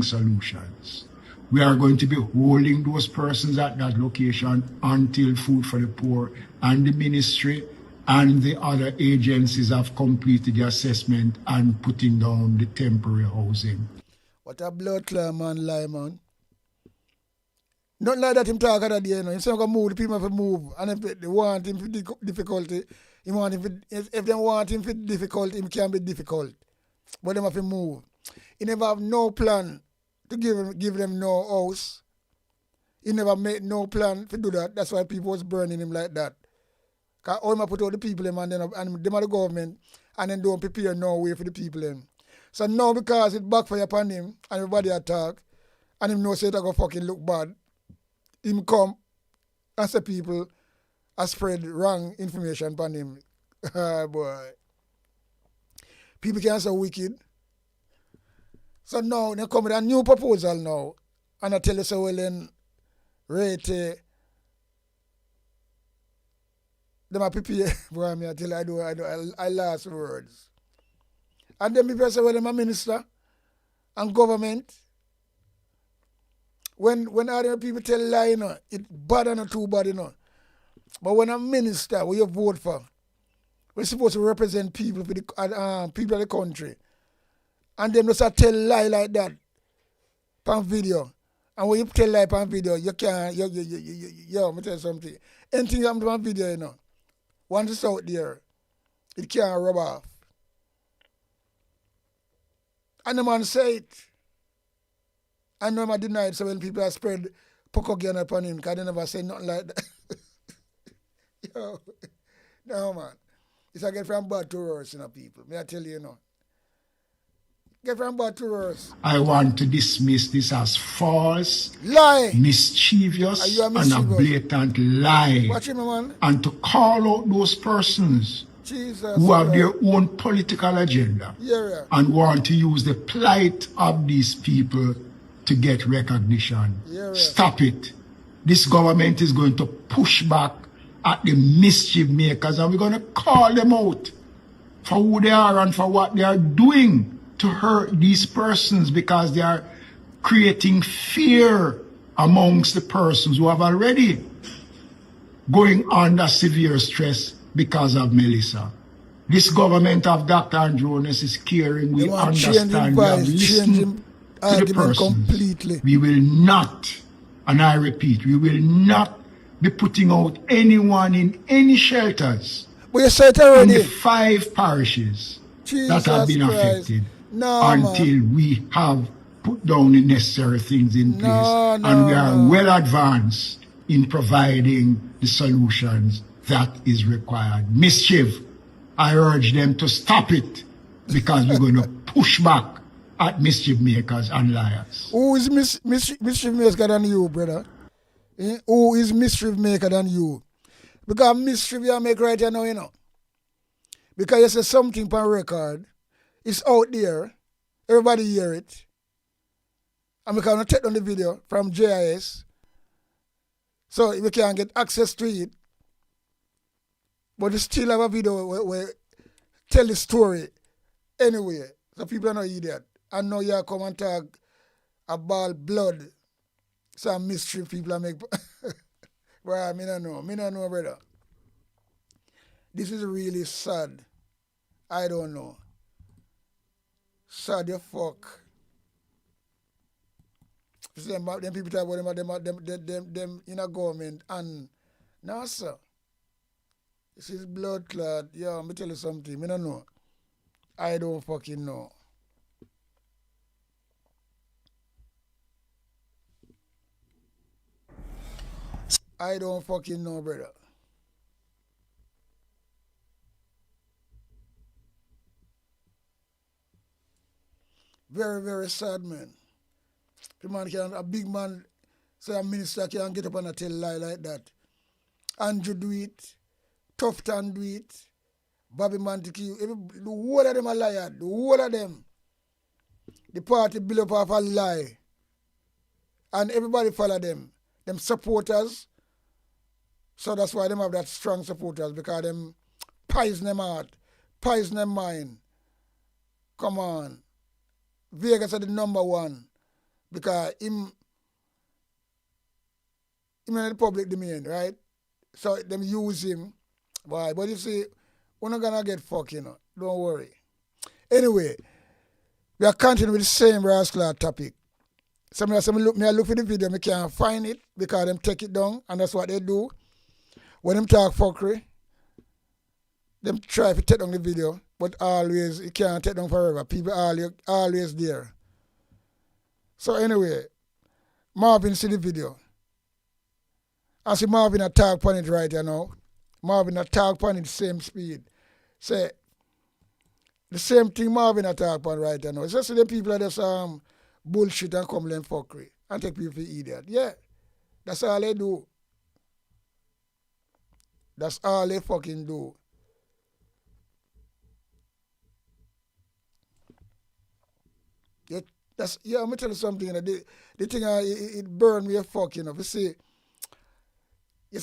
Solutions. We are going to be holding those persons at that location until Food for the Poor and the ministry and the other agencies have completed the assessment and putting down the temporary housing. What a blood clot man lie, man. Not like that him talk at the end. Instead of move, the people have to move. And if they want him for difficulty, if they want him for difficult, him can be difficult. But they have to move. He never have no plan to give them no house. He never made no plan to do that. That's why people was burning him like that. Because all him put all the people in and them are the government and then don't prepare no way for the people in. So now because it backfire upon him and everybody attack and him know say it go fucking look bad, him come and say people are spread wrong information upon him. Boy. People can say wicked. So now they come with a new proposal now. And I tell you so well then rate them are prepare. Boy, I tell you I last words. And then people say, well, I'm a minister and government. When other people tell lie, you know, it's bad and not too bad, you know. But when a minister, what you vote for, we're supposed to represent people for the people of the country. And then just tell lie like that on video. And when you tell lie on video, you can't, yo, let me tell you something. Anything happens on video, you know, once it's out there, it can't rub off. And the man say it. I know I deny it, so when people are spread poke again upon him, because they never say nothing like that. Yo, no man. It's a get from bad to worse, you know, people. May I tell you, you know. Get from bad to worse. I want to dismiss this as false, lie, mischievous, and a blatant lie. Watch him, man. And to call out those persons Jesus who have their own political agenda and want to use the plight of these people to get recognition. Stop it. This government is going to push back at the mischief makers and we're going to call them out for who they are and for what they are doing to hurt these persons because they are creating fear amongst the persons who have already going under severe stress because of Melissa. This government of Dr. Andronis is caring. We understand. We have listened to the persons. Completely. We will not, and I repeat, we will not be putting out anyone in any shelters in the 5 parishes that have been affected until we have put down the necessary things in place. And we are well advanced in providing the solutions that is required. Mischief, I urge them to stop it because we're going to push back at mischief makers and liars. Who is mischief maker than you, brother? Who is mischief maker than you? Because mischief you make right now, you know. Because you say something per record, it's out there, everybody hear it. And we can take down the video from JIS, so we can get access to it. But you still have a video where tell the story anyway. So people are not idiot. And now you come and talk about blood. Some mischief people are make. Well, me don't know, brother. This is really sad. I don't know. Sad the fuck. Them people talk about them in a government and no sir. This is blood clot. Yo, let me tell you something. I don't know. I don't fucking know. I don't fucking know, brother. Very, very sad, man. The man can, a big man So a minister can't get up and tell a lie like that. Andrew do it. Tufton do it. Bobby Montague. The whole of them are liars. The whole of them. The party built up off a lie. And everybody follow them. Them supporters. So that's why them have that strong supporters. Because them poison them heart. Poison them mind. Come on. Vegas are the number one. Because him in the public domain, right? So them use him. Boy, but you see, we're not gonna get fucked, you know. Don't worry. Anyway, we are continuing with the same rascal topic. So I look for the video, I can't find it because them take it down, and that's what they do. When them talk fuckery, them try to take down the video, but always, it can't take down forever. People always there. So anyway, Marvin see the video. I see Marvin attack on it right now. Marvin attack on it the same speed. Say, the same thing Marvin attack on right now. It's just the people that just bullshit and come and fuckery and take people for idiot. Yeah, that's all they do. That's all they fucking do. I'm going to tell you something. You know, the thing, it burned me a fuck, you know. You see,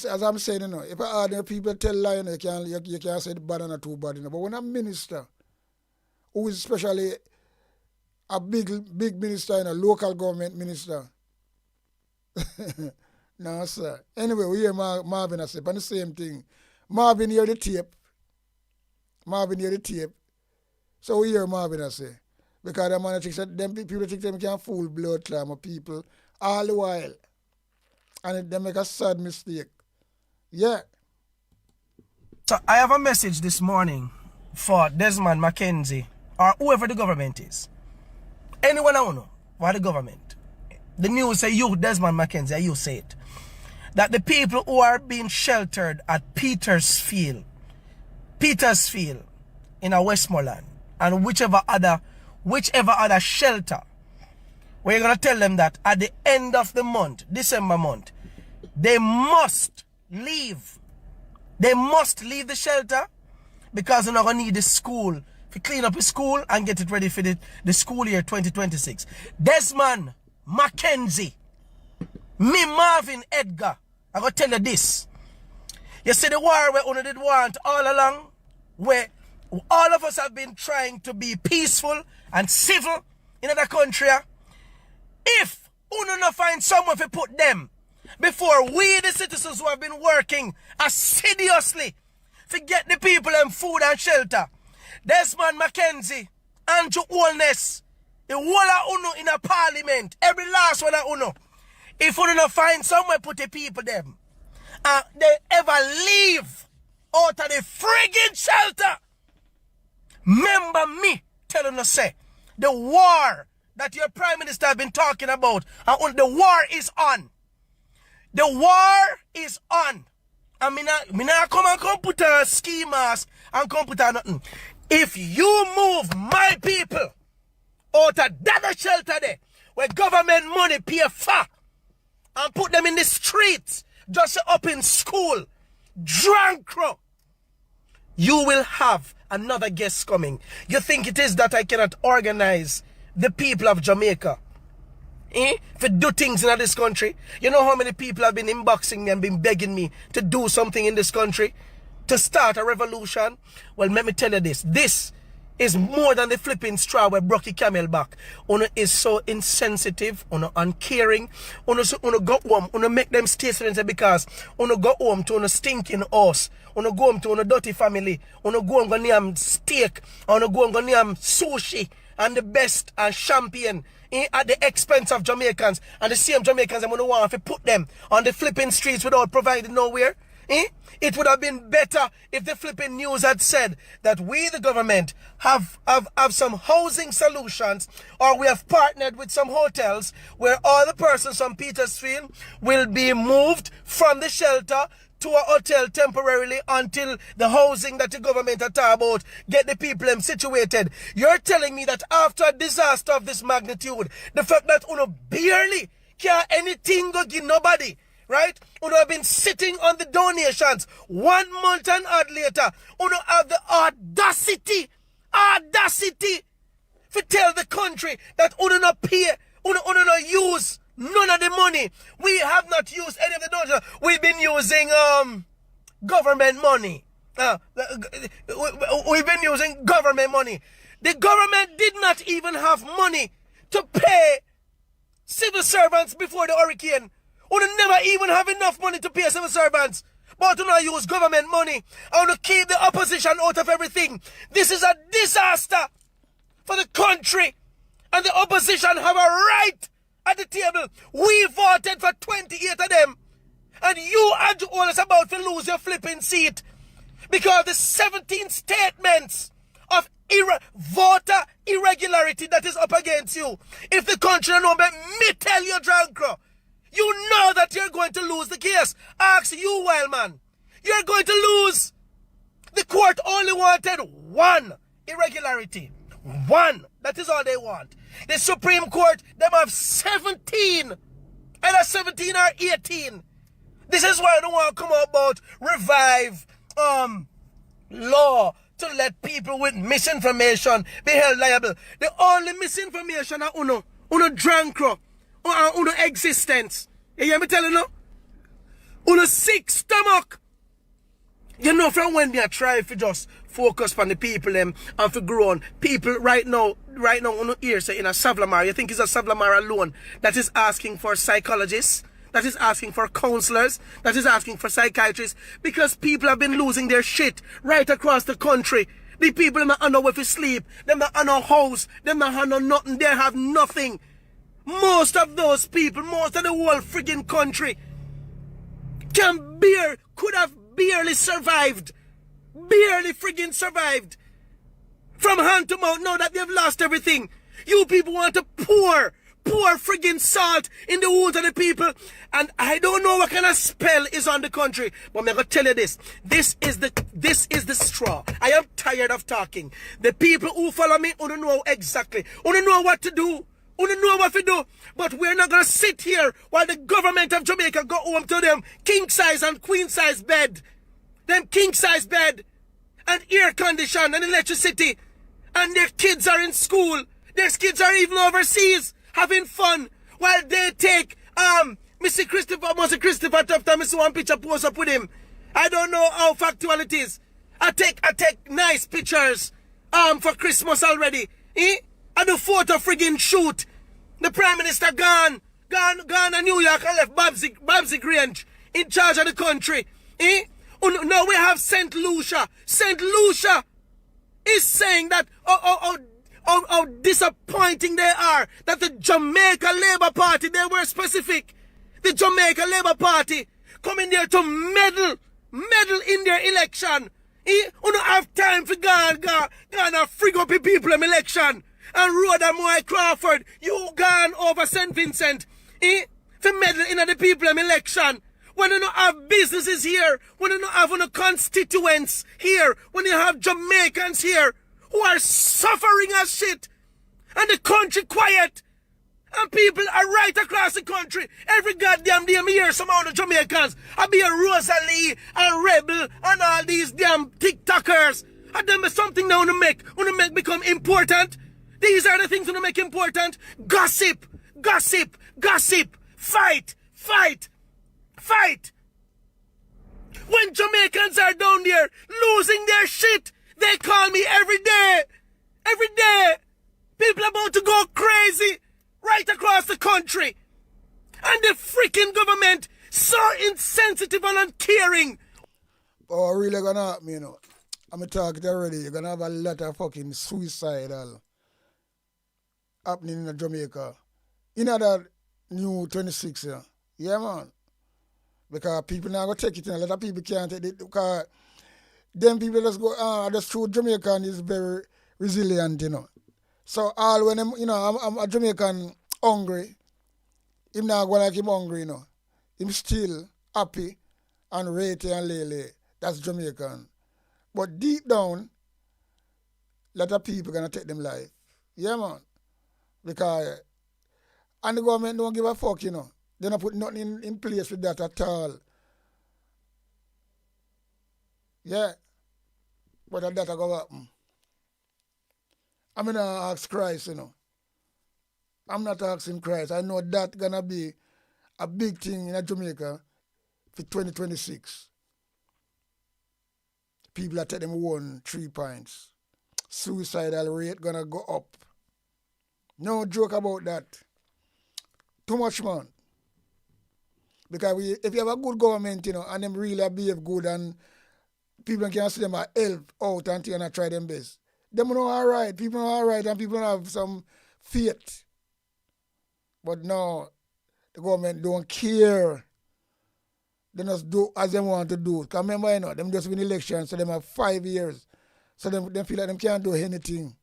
as I'm saying, you know, if ordinary people tell lie, you know, you can't say the bad and the too bad, you know. But when a minister, who is especially a big minister, you know, local government minister, no, sir. Anyway, we hear Marvin I say, but the same thing. Marvin hear the tape. So we hear Marvin I say. Because the man thinks that them people think them can fool blood climber people all the while. And they make a sad mistake. Yeah. So I have a message this morning for Desmond McKenzie or whoever the government is. Anyone I know, what the government. The news say you, Desmond McKenzie, you say it. That the people who are being sheltered at Petersfield in a Westmoreland and whichever other shelter, we're going to tell them that at the end of the month, December month, they must leave. They must leave the shelter because they're not going to need the school to clean up the school and get it ready for the school year 2026. Desmond McKenzie, me Marvin Edgar, I'm going to tell you this. You see the war where we did want all along, where all of us have been trying to be peaceful and civil in the country. If we not find someone to put them before we, the citizens who have been working assiduously to get the people them food and shelter, Desmond McKenzie, Andrew Holness, the whole of Uno in a parliament, every last one of Uno, if we not find somewhere put the people them, they ever leave out of the friggin' shelter, remember me telling us, say, the war that your prime minister have been talking about, and the war is on. The war is on. And me not come put a ski mask and come put a nothing. If you move my people out of that shelter there, where government money pay for, and put them in the streets, just up in school, drunk, you will have another guest coming. You think it is that I cannot organize the people of Jamaica to do things in this country? You know how many people have been inboxing me and been begging me to do something in this country, to start a revolution? Well, let me tell you this. This is more than the flipping straw where broke the camel back. Uno is so insensitive, uno uncaring, uno go home, uno make them stay silent because uno go home to uno stinking house, uno go home to uno dirty family, uno go home go name steak, uno go home go name sushi and the best and champagne at the expense of Jamaicans, and the same Jamaicans I'm gonna want to put them on the flipping streets without providing nowhere. It would have been better if the flipping news had said that we, the government, have some housing solutions, or we have partnered with some hotels where all the persons from Petersfield will be moved from the shelter to a hotel temporarily until the housing that the government are talking about get the people situated. You're telling me that after a disaster of this magnitude, the fact that uno barely can't anything go give nobody. Right? Uno have been sitting on the donations 1 month and odd later. Uno have the audacity to tell the country that uno not pay, uno not use none of the money. We have not used any of the donations. We've been using government money. We've been using government money. The government did not even have money to pay civil servants before the hurricane. We never even have enough money to pay civil servants. But do not use government money. I want to keep the opposition out of everything. This is a disaster for the country. And the opposition have a right at the table. We voted for 28 of them. And you are always about to lose your flipping seat. Because the 17 statements of voter irregularity that is up against you. If the country don't know, let me tell you, Drancro, you know that you're going to lose the case. Ask you, wild man. You're going to lose. The court only wanted one irregularity. One. That is all they want. The Supreme Court, them have 17. Either 17 or 18. This is why I don't want to come out about revive law to let people with misinformation be held liable. The only misinformation are uno Drancro. Uno existence. You hear me telling you? Uno sick stomach. You know from when they try to just focus on the people and for grown people right now uno hear say in a Savlamar, you think it's a Savlamar alone that is asking for psychologists, that is asking for counselors, that is asking for psychiatrists, because people have been losing their shit right across the country. The people not know where to sleep, them not know house, them not know nothing, they have nothing. Most of those people, most of the whole friggin' country could have barely survived. Barely friggin' survived. From hand to mouth, now that they've lost everything. You people want to pour friggin' salt in the wounds of the people. And I don't know what kind of spell is on the country, but I'm gonna tell you this. This is the straw. I am tired of talking. The people who follow me, who don't know exactly, who don't know what to do. We don't know what to do, but we're not going to sit here while the government of Jamaica go home to them king size and queen size bed. Them king size bed and air condition and electricity. And their kids are in school. Their kids are even overseas having fun while they take Mr. Christopher tough time. Mr. One picture post up with him. I don't know how factual it is. I take nice pictures for Christmas already. And the photo friggin' shoot. The Prime Minister gone to New York and left Babsy Grange in charge of the country. Now we have St. Lucia. St. Lucia is saying that how disappointing they are that the Jamaica Labour Party, they were specific. The Jamaica Labour Party coming there to meddle in their election. You don't have time for gone and frig up the people in election. And Rhoda Moy Crawford, you gone over St. Vincent, to meddle in the people in election. When you don't have businesses here, when you don't have no constituents here, when you have Jamaicans here who are suffering as shit, and the country quiet, and people are right across the country. Every goddamn year, some of the Jamaicans, I be a Rosalie, a Rebel, and all these damn TikTokers. And them is something they want to make become important. These are the things that make important. Gossip. Fight. When Jamaicans are down there losing their shit, they call me every day. People about to go crazy right across the country. And the freaking government so insensitive and uncaring. Oh, really gonna happen, you know. I'm talking already. You're gonna have a lot of fucking suicidal happening in Jamaica. You know that new 26 year? Yeah, man. Because people now go take it in. A lot of people can't take it because them people just go, that's true, Jamaican is very resilient, you know. So all when them, you know, I'm a Jamaican hungry, him not go like him hungry, you know. Him still happy and rate and lele. That's Jamaican. But deep down, a lot of people gonna take them life. Yeah, man. Because And the government don't give a fuck, you know. They don't put nothing in place with that at all. Yeah. But that go happen. I'm going to ask Christ, you know. I'm not asking Christ. I know that's going to be a big thing in Jamaica for 2026. People are telling them 3 points. Suicidal rate going to go up. No joke about that. Too much, man. Because if you have a good government, you know, and them really behave good and people can see them help out and try them best. Them know all right. People know all right and people have some faith. But no, the government don't care. They just do as they want to do. Because remember, you know, them just win elections, so them have 5 years. So them feel like them can't do anything.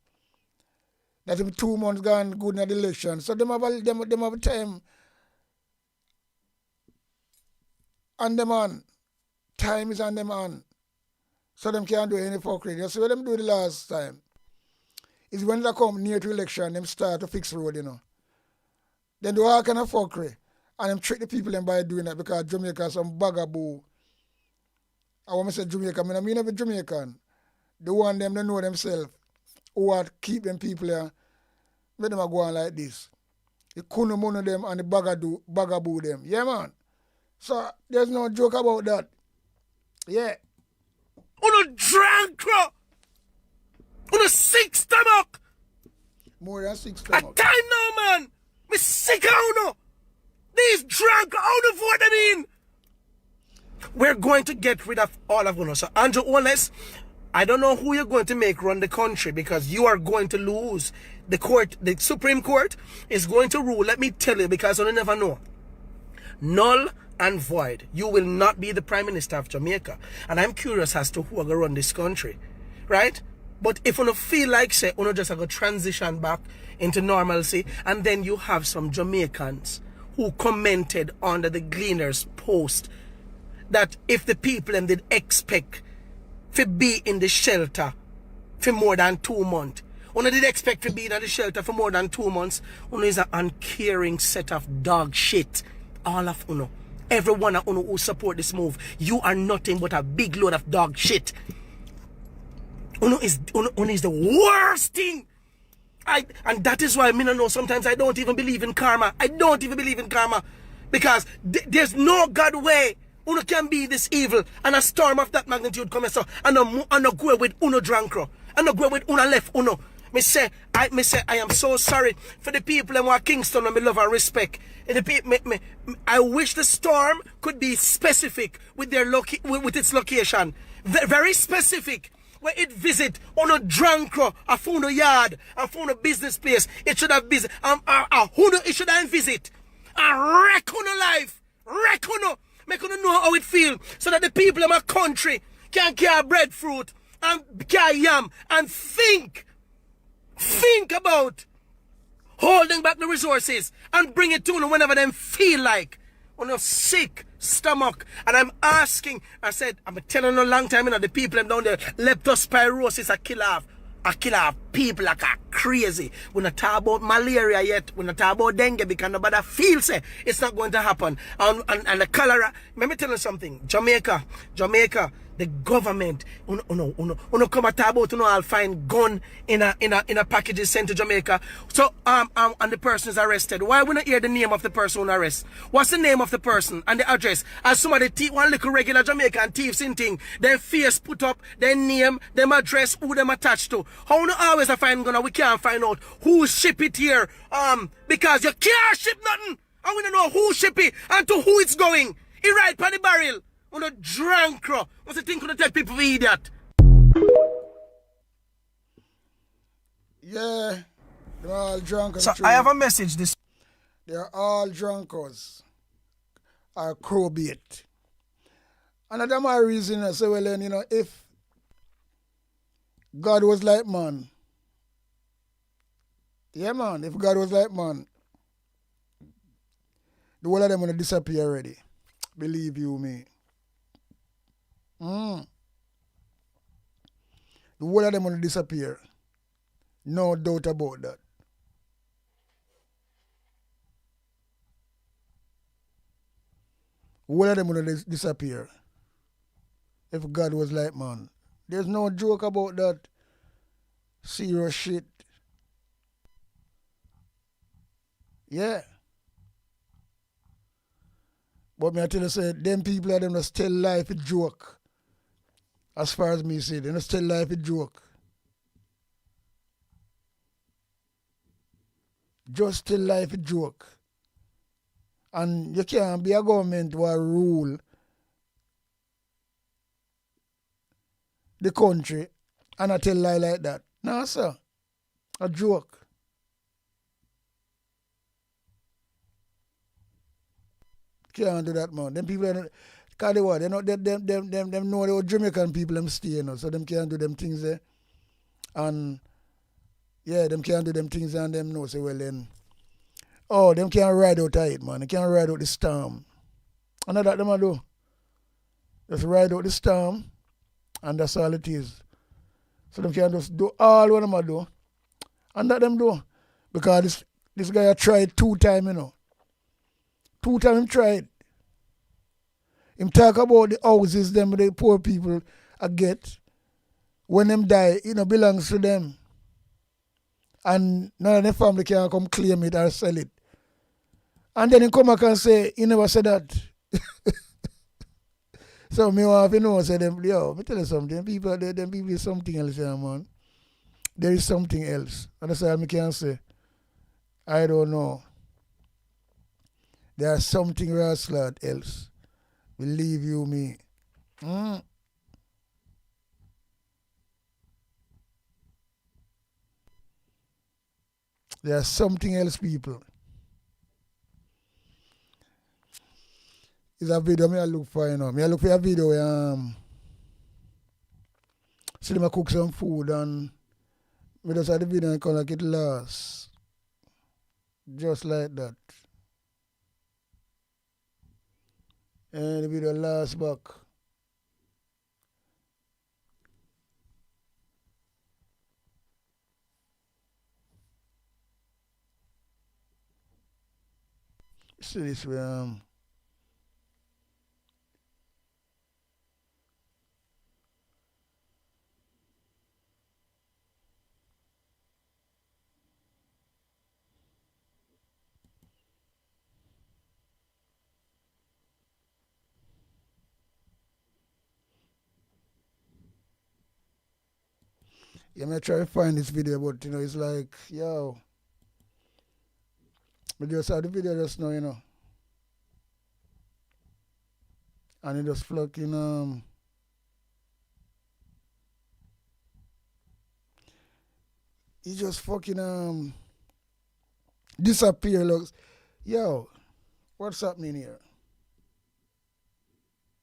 That them 2 months gone good in the election. So them have time. On them on. Time is on them on. So them can't do any fuckery. You see what them do the last time? Is when they come near to election, them start to fix road, you know. Then do all kind of fuckery. And them trick the people them by doing that because Jamaica is some bugaboo. I want to say Jamaica, I mean every Jamaican. The one them they know themselves who are keep them people here. Let them go on like this. The kunumono them and the bugaboo them. Yeah, man. So there's no joke about that. Yeah. Uno drunk, uno sick stomach. More than 6 stomach. A time now, man. Me sick of uno. These drunk, how the fuck I mean? We're going to get rid of all of uno. So Andrew Oles, I don't know who you're going to make run the country because you are going to lose. The court, the Supreme Court is going to rule. Let me tell you, because you never know. Null and void. You will not be the Prime Minister of Jamaica. And I'm curious as to who are going to run this country. Right? But if you don't feel like, say, you just have to transition back into normalcy, and then you have some Jamaicans who commented under the Gleaner's post that if the people them did expect to be in the shelter for more than 2 months, Uno did expect to be in the shelter for more than 2 months, Uno is an uncaring set of dog shit. All of Uno. Every one of Uno who support this move, you are nothing but a big load of dog shit. Uno is the worst thing. And that is why I know sometimes I don't even believe in karma. I don't even believe in karma. Because there's no God way Uno can be this evil and a storm of that magnitude come so and no go with Uno drankro. And no go with Uno left Uno. I am so sorry for the people in Kingston and me love and respect. I wish the storm could be specific with their with its location. Very specific. Where it visit on a drunkro, a phone yard, a phone business place. It should have visit. It should have visit. A wreck on a life. Wreck on. Make on know how it feel. So that the people in my country can carry breadfruit and carry yam and think about holding back the resources and bring it to them whenever they feel like. On a sick stomach. And I'm asking, I'm telling you a long time, the people them down there, leptospirosis a killer people like a crazy. We're not talking about malaria yet. We're not talking about dengue because nobody feels it. It's not going to happen. And the cholera, let me tell you something. Jamaica, the government, uno come at about, I'll find gun in a packages sent to Jamaica. So, and the person is arrested. Why we not hear the name of the person who arrest? What's the name of the person and the address? As somebody one little regular Jamaican thieves in thing, their face put up, their name, them address, who them attached to. How no always I find gun, we can't find out who ship it here. Because you can't ship nothing. I want to know who ship it and to who it's going. It right by the barrel. On a drunk, what's the thing gonna tell people we idiot? Yeah, they're all drunk. So I have a message this. They're all drunkers. Or crowbait. Another my reason I say, well then, if God was like man, yeah man, if God was like man, the whole of them gonna disappear already. Believe you me. The whole of them will disappear. No doubt about that. All of them would disappear if God was like man. There's no joke about that. Serious shit. Yeah. But me I tell you, say, them people are them just tell life a joke. As far as me say, they just tell life a joke. Just tell life a joke. And you can't be a government who rule the country and I tell lie like that. No, sir. A joke. Can't do that, man. Them people are not, cause they what? They know them know the Jamaican people them stay, you know, so them can't do them things there. And yeah, them can't do them things and them know say well then. Oh, them can't ride out of it, man. They can't ride out the storm. And that them a do. Just ride out the storm and that's all it is. So them can just do all what them a do. And that them do. Because this guy a tried 2 times, you know. 2 times him tried. Him talk about the houses them the poor people a get. When them die, it no belongs to them. And none of the family can come claim it or sell it. And then he come back and say, he never said that. So me want to know, say them, yo, me tell you something, them people is something else, yeah, man. There is something else. And that's all I can say. I don't know. There's something rascal else. Believe you me. There's something else, people. It's a video me I look for, you know. Me I look for a video where see them cook some food and me just had the video and come like it last. Just like that. And the video last back. See this way, yeah, me try to find this video, but you know, it's like, yo, we just saw the video just now, you know. And it just fucking he just fucking disappear. Looks, yo, what's happening here?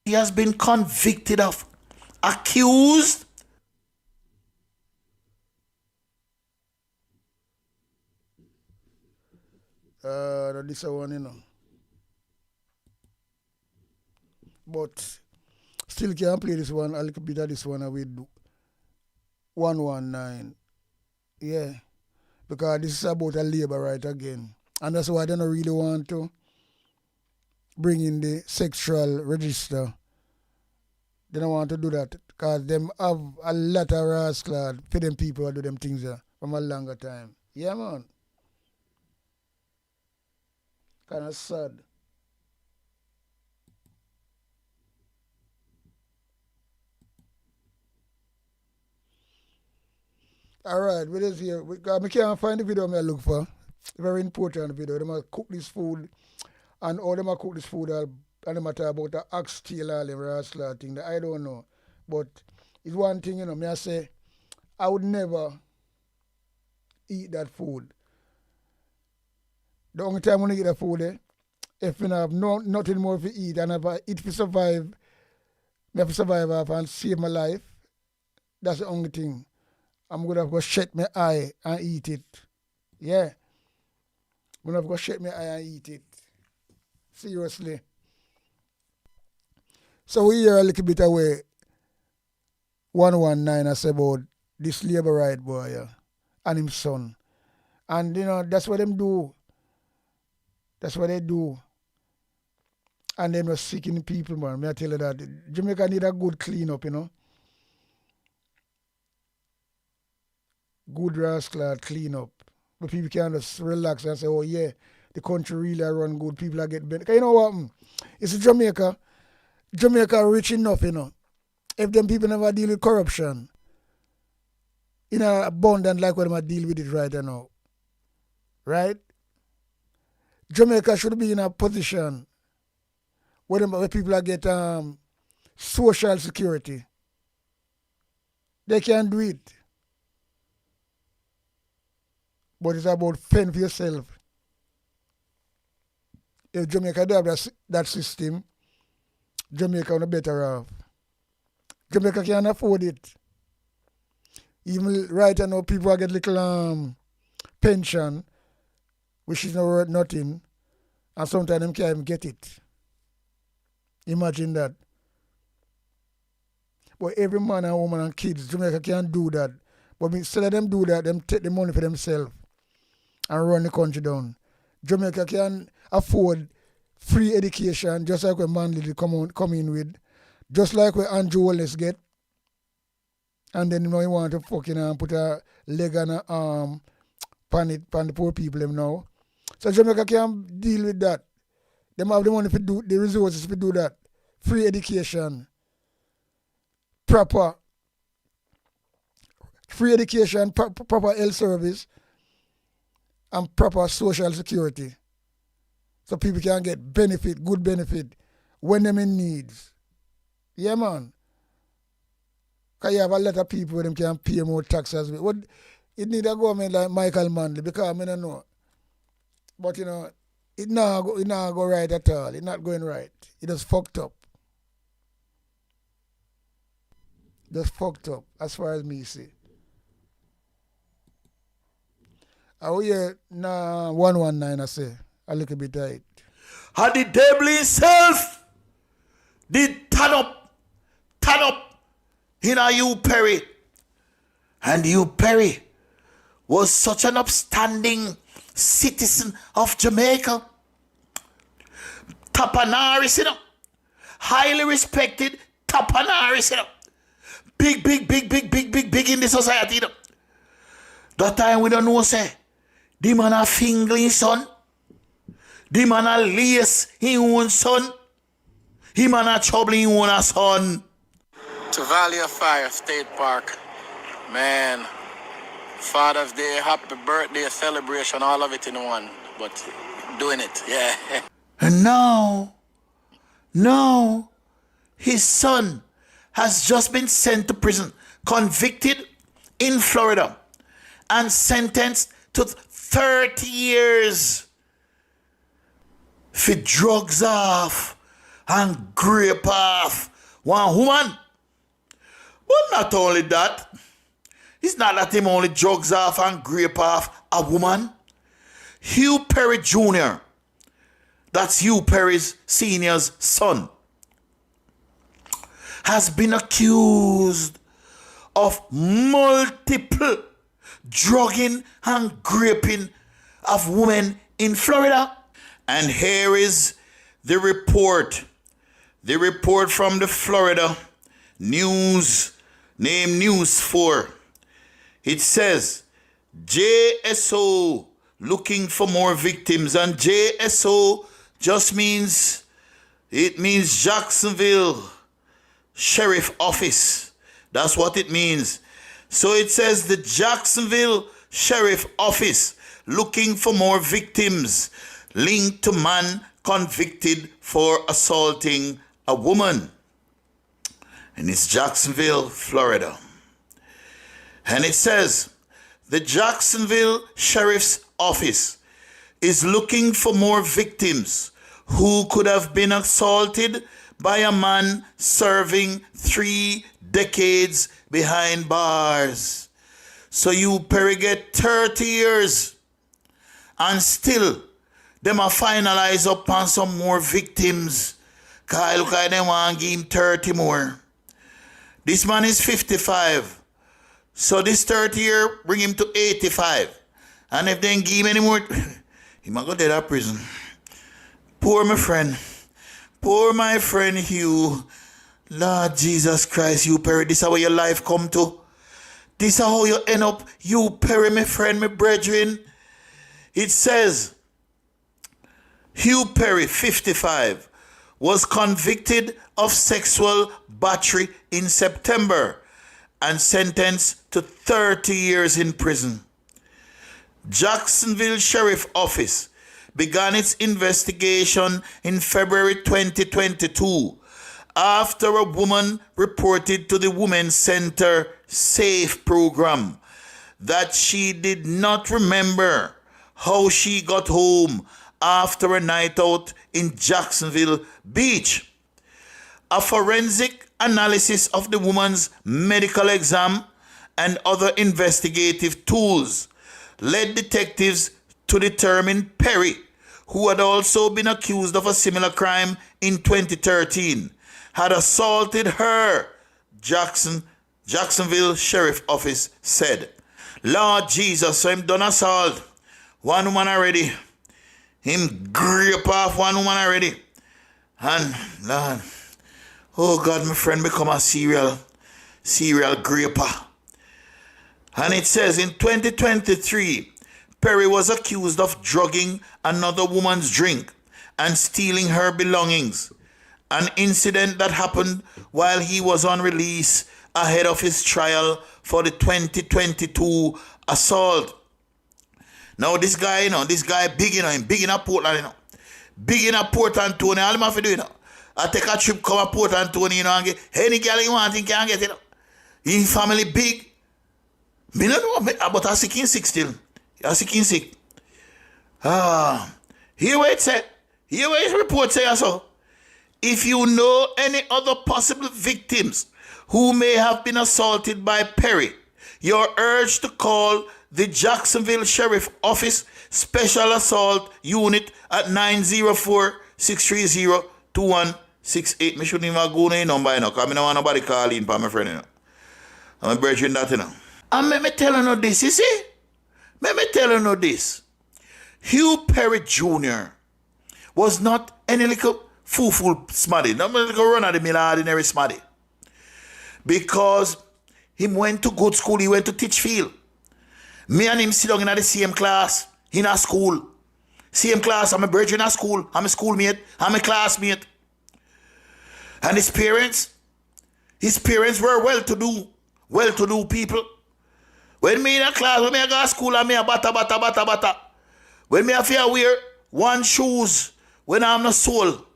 He has been convicted of, accused. This one, you know. But still can't play this one. A little bit of this one with 119. Yeah. Because this is about a labor right again. And that's why they don't really want to bring in the sexual register. They don't want to do that. Because them have a lot of rascal for them people who do them things from a longer time. Yeah, man. Kind of sad. All right, we just here. I can't find the video I look for. Very important video. They must cook this food, and all them cook this food, and they matter about the oxtail, all them rascal thing. That I don't know, but it's one thing, you know. Me I say, I would never eat that food. The only time when I eat that food, if I have nothing more to eat, and if I eat to survive, I have to survive off and save my life. That's the only thing. I'm going to have to shut my eye and eat it. Yeah. I'm going to have to shut my eye and eat it. Seriously. So we hear a little bit away 119 I say about this labor right boy, yeah, and his son. And you know, that's what them do. That's what they do. And them was seeking people, man. May I tell you that Jamaica need a good clean up, you know. Good rascal clean up. But people can just relax and say, oh yeah, the country really run good. People are getting better. You know what? It's Jamaica. Jamaica rich enough, you know. If them people never deal with corruption, in abundant like what they deal with it right now. Right? Jamaica should be in a position where people are get social security. They can do it. But it's about fend for yourself. If Jamaica do have that system, Jamaica will be better off. Jamaica can afford it. Even right now, people get little pension, which is not worth nothing, and sometimes them can't even get it. Imagine that. But every man and woman and kids, Jamaica can't do that. But instead of them do that, them take the money for themselves and run the country down. Jamaica can afford free education, just like what Manley come in with, just like what Andrew Wallace get. And then you know, you want to fucking put a leg and an arm pan the poor people them now. So Jamaica can deal with that. They have the money to do the resources to do that. Free education, proper health service, and proper social security. So people can get good benefit, when them in needs. Yeah, man. Because you have a lot of people them can pay more taxes. It need a government like Michael Manley, because I don't know. But you know, it not go right at all. It's not going right. It just fucked up. Just fucked up, as far as me see. I will hear 119 I say. A little bit tight. How the devil himself did turn up in a you Perry. And you Perry was such an upstanding citizen of Jamaica. Tapanaris, you know. Highly respected Tapanaris, you know. Big in the society, you know. That time we don't know, say, the man a fingling son. The man a lace his own son. He man a trouble his own son. To Valley of Fire State Park, man, Father's Day, happy birthday celebration, all of it in one, but doing it, yeah. And now, his son has just been sent to prison, convicted in Florida, and sentenced to 30 years for drugs off and grape off one woman. But not only that, it's not that him only drugs off and grape off a woman. Hugh Perry Jr., that's Hugh Perry's senior's son, has been accused of multiple drugging and graping of women in Florida. And here is the report. The report from the Florida News, named News 4. It says, JSO looking for more victims. And JSO just means Jacksonville Sheriff Office. That's what it means. So it says the Jacksonville Sheriff Office looking for more victims linked to man convicted for assaulting a woman. And it's Jacksonville, Florida. And it says the Jacksonville Sheriff's Office is looking for more victims who could have been assaulted by a man serving 3 decades behind bars. So you Perry get 30 years and still them are finalize up on some more victims. Cause look like them want to give him 30 more. This man is 55. So this 30 year bring him to 85. And if they ain't give him any more, he might go dead at prison. Poor my friend. Poor my friend Hugh. Lord Jesus Christ, Hugh Perry, this is how your life come to. This is how you end up, Hugh Perry, my friend, my brethren. It says, Hugh Perry, 55, was convicted of sexual battery in September and sentenced to 30 years in prison. Jacksonville Sheriff Office began its investigation in February 2022 after a woman reported to the Women's Center SAFE program that she did not remember how she got home after a night out in Jacksonville Beach. A forensic analysis of the woman's medical exam and other investigative tools led detectives to determine Perry, who had also been accused of a similar crime in 2013, had assaulted her, Jacksonville Sheriff Office said. Lord Jesus, so him done assault one woman already. Him grape off one woman already. And Lord, oh God, my friend become a serial graper. And it says in 2023, Perry was accused of drugging another woman's drink and stealing her belongings. An incident that happened while he was on release ahead of his trial for the 2022 assault. Now this guy big, him big in a Portland, big in a Port Antonio. All I have to do, I take a trip come to Port Antonio, and get any girl you want, you can get it. His family big. Me don't know, but I sick in sick still. I sick in sick. Here where it said, here where his report say so. If you know any other possible victims who may have been assaulted by Perry, you're urged to call the Jacksonville Sheriff Office Special Assault Unit at 904-630-2168. Me shouldn't even go no number, you know, because I don't want nobody calling for my friend, you know. I'm brethren that, you know. And let me tell you this, you see? Let me tell you this. Hugh Perry Jr. was not any little fool smarty, not a little run of the mill ordinary smarty. Because he went to good school, he went to teach field. Me and him sit down in the same class, in a school. Same class, I'm a brethren at school, I'm a schoolmate, I'm a classmate. And his parents were well-to-do people. When me in a class, when me I go to school, and me a bata. When me have to wear one shoes, when I'm not soul.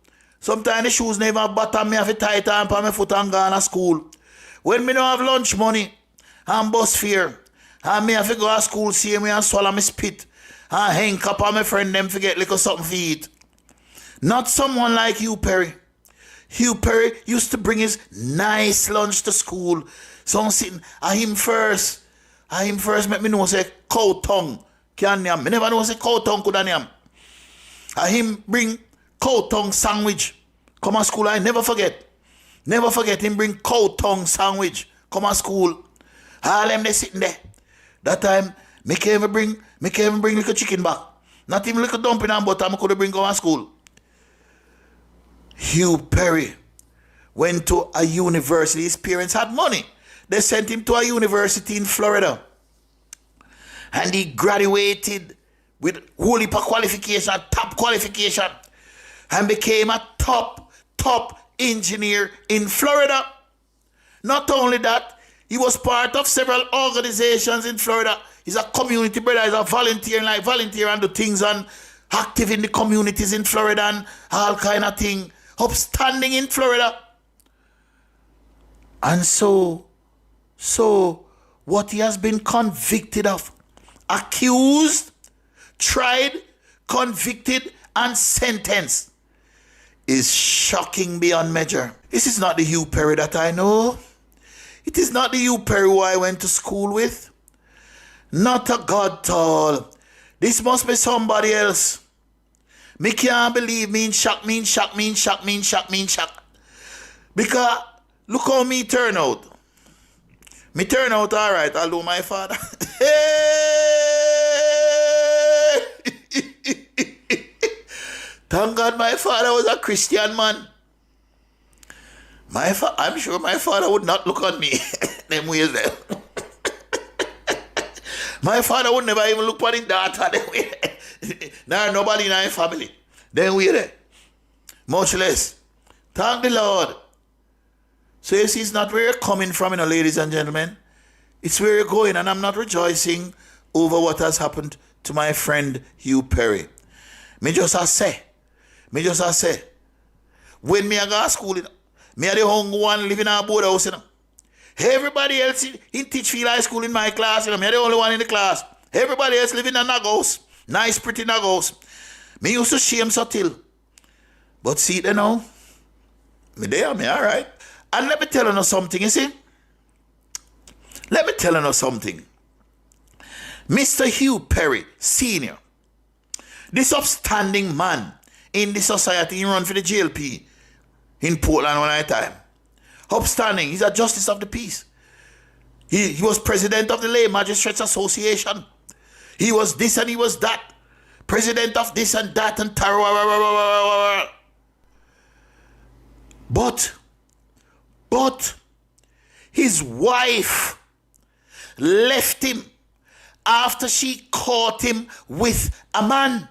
Sometimes the shoes never have bottom, me have to tie it on for my foot and go to school. When me don't have lunch money, and bus fare, and me have to go to school, see me and swallow my spit, and hang up on my friend them forget little something for eat. Not someone like Hugh Perry. Hugh Perry used to bring his nice lunch to school. So I'm sitting at him first. Make me know say cow tongue can name. Me never know say cow tongue could name. At him bring cow tongue sandwich. Come to school, I never forget. Never forget him bring cow tongue sandwich. Come to school. All them they sitting there. That time, me can't even bring little chicken back. Not even little dumpling and butter I could bring go to school. Hugh Perry went to a university. His parents had money. They sent him to a university in Florida. And he graduated with whole heap of qualification, top qualification. And became a top engineer in Florida. Not only that, he was part of several organizations in Florida. He's a community brother, he's a volunteer and do things and active in the communities in Florida and all kind of thing. Upstanding in Florida. And so what he has been convicted of, accused, tried, convicted, and sentenced is shocking beyond measure. This is not the Hugh Perry that I know. It is not the Hugh Perry who I went to school with. Not a god tall. This must be somebody else. Me can't believe me in shock. Because look how me turn out. Me turn out all right, although my father. Thank God my father was a Christian man. I'm sure my father would not look on me them ways there. My father would never even look on his daughter them way. Now nobody in our family. Then we there. Much less. Thank the Lord. So you see, it's not where you're coming from, ladies and gentlemen. It's where you're going, and I'm not rejoicing over what has happened to my friend Hugh Perry. Me just say, when me I go to school, me are the hungry one living in a board house, Everybody else in Teachfield High School in my class, me are the only one in the class. Everybody else living in a nag house, nice pretty nag house. Me used to shame so till. But see it now, me there, me alright. And let me tell you something, you see? Let me tell you something. Mr. Hugh Perry, Sr., this upstanding man in the society, he run for the JLP in Portland one at a time. Upstanding, he's a justice of the peace. He was president of the Lay Magistrates Association. He was this and he was that. President of this and that and tarot. But his wife left him after she caught him with a man.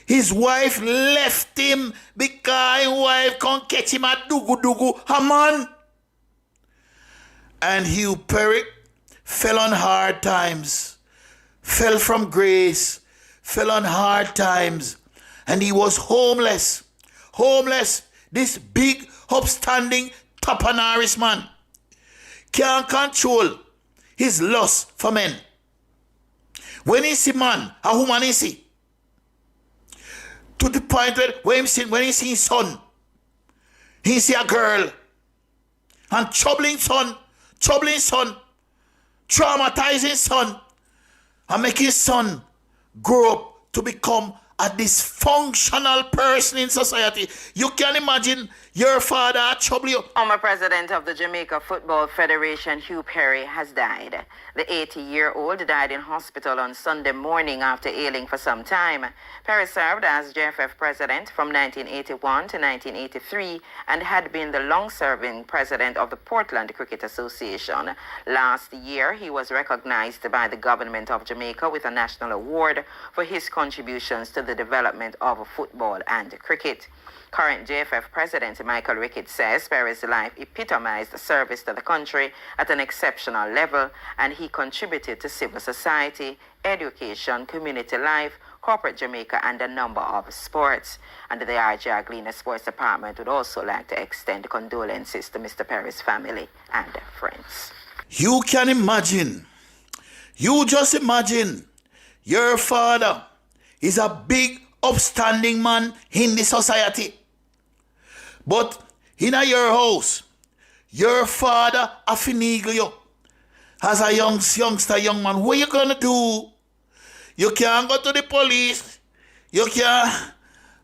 His wife left him because his wife can't catch him at dugu a man. And Hugh Perry fell on hard times, fell from grace, fell on hard times, and he was homeless. Homeless. This big, upstanding, tapanaris man can't control his lust for men. When he see man, a woman he see. To the point where when he see his son, he see a girl. And troubling son, traumatizing son, and make his son grow up to become a dysfunctional person in society. You can imagine your father trouble you. Former president of the Jamaica Football Federation, Hugh Perry, has died. The 80-year-old died in hospital on Sunday morning after ailing for some time. Perry served as JFF president from 1981 to 1983 and had been the long-serving president of the Portland Cricket Association. Last year, he was recognized by the government of Jamaica with a national award for his contributions to the development of football and cricket. Current JFF President Michael Ricketts says Perry's life epitomized service to the country at an exceptional level, and he contributed to civil society, education, community life, corporate Jamaica, and a number of sports. And the RJ Aglina Sports Department would also like to extend condolences to Mr. Perry's family and friends. You can imagine, you just imagine, your father is a big, upstanding man in the society. But in your house, your father a finagle you. As a young man, what you gonna do? You can't go to the police. You can't.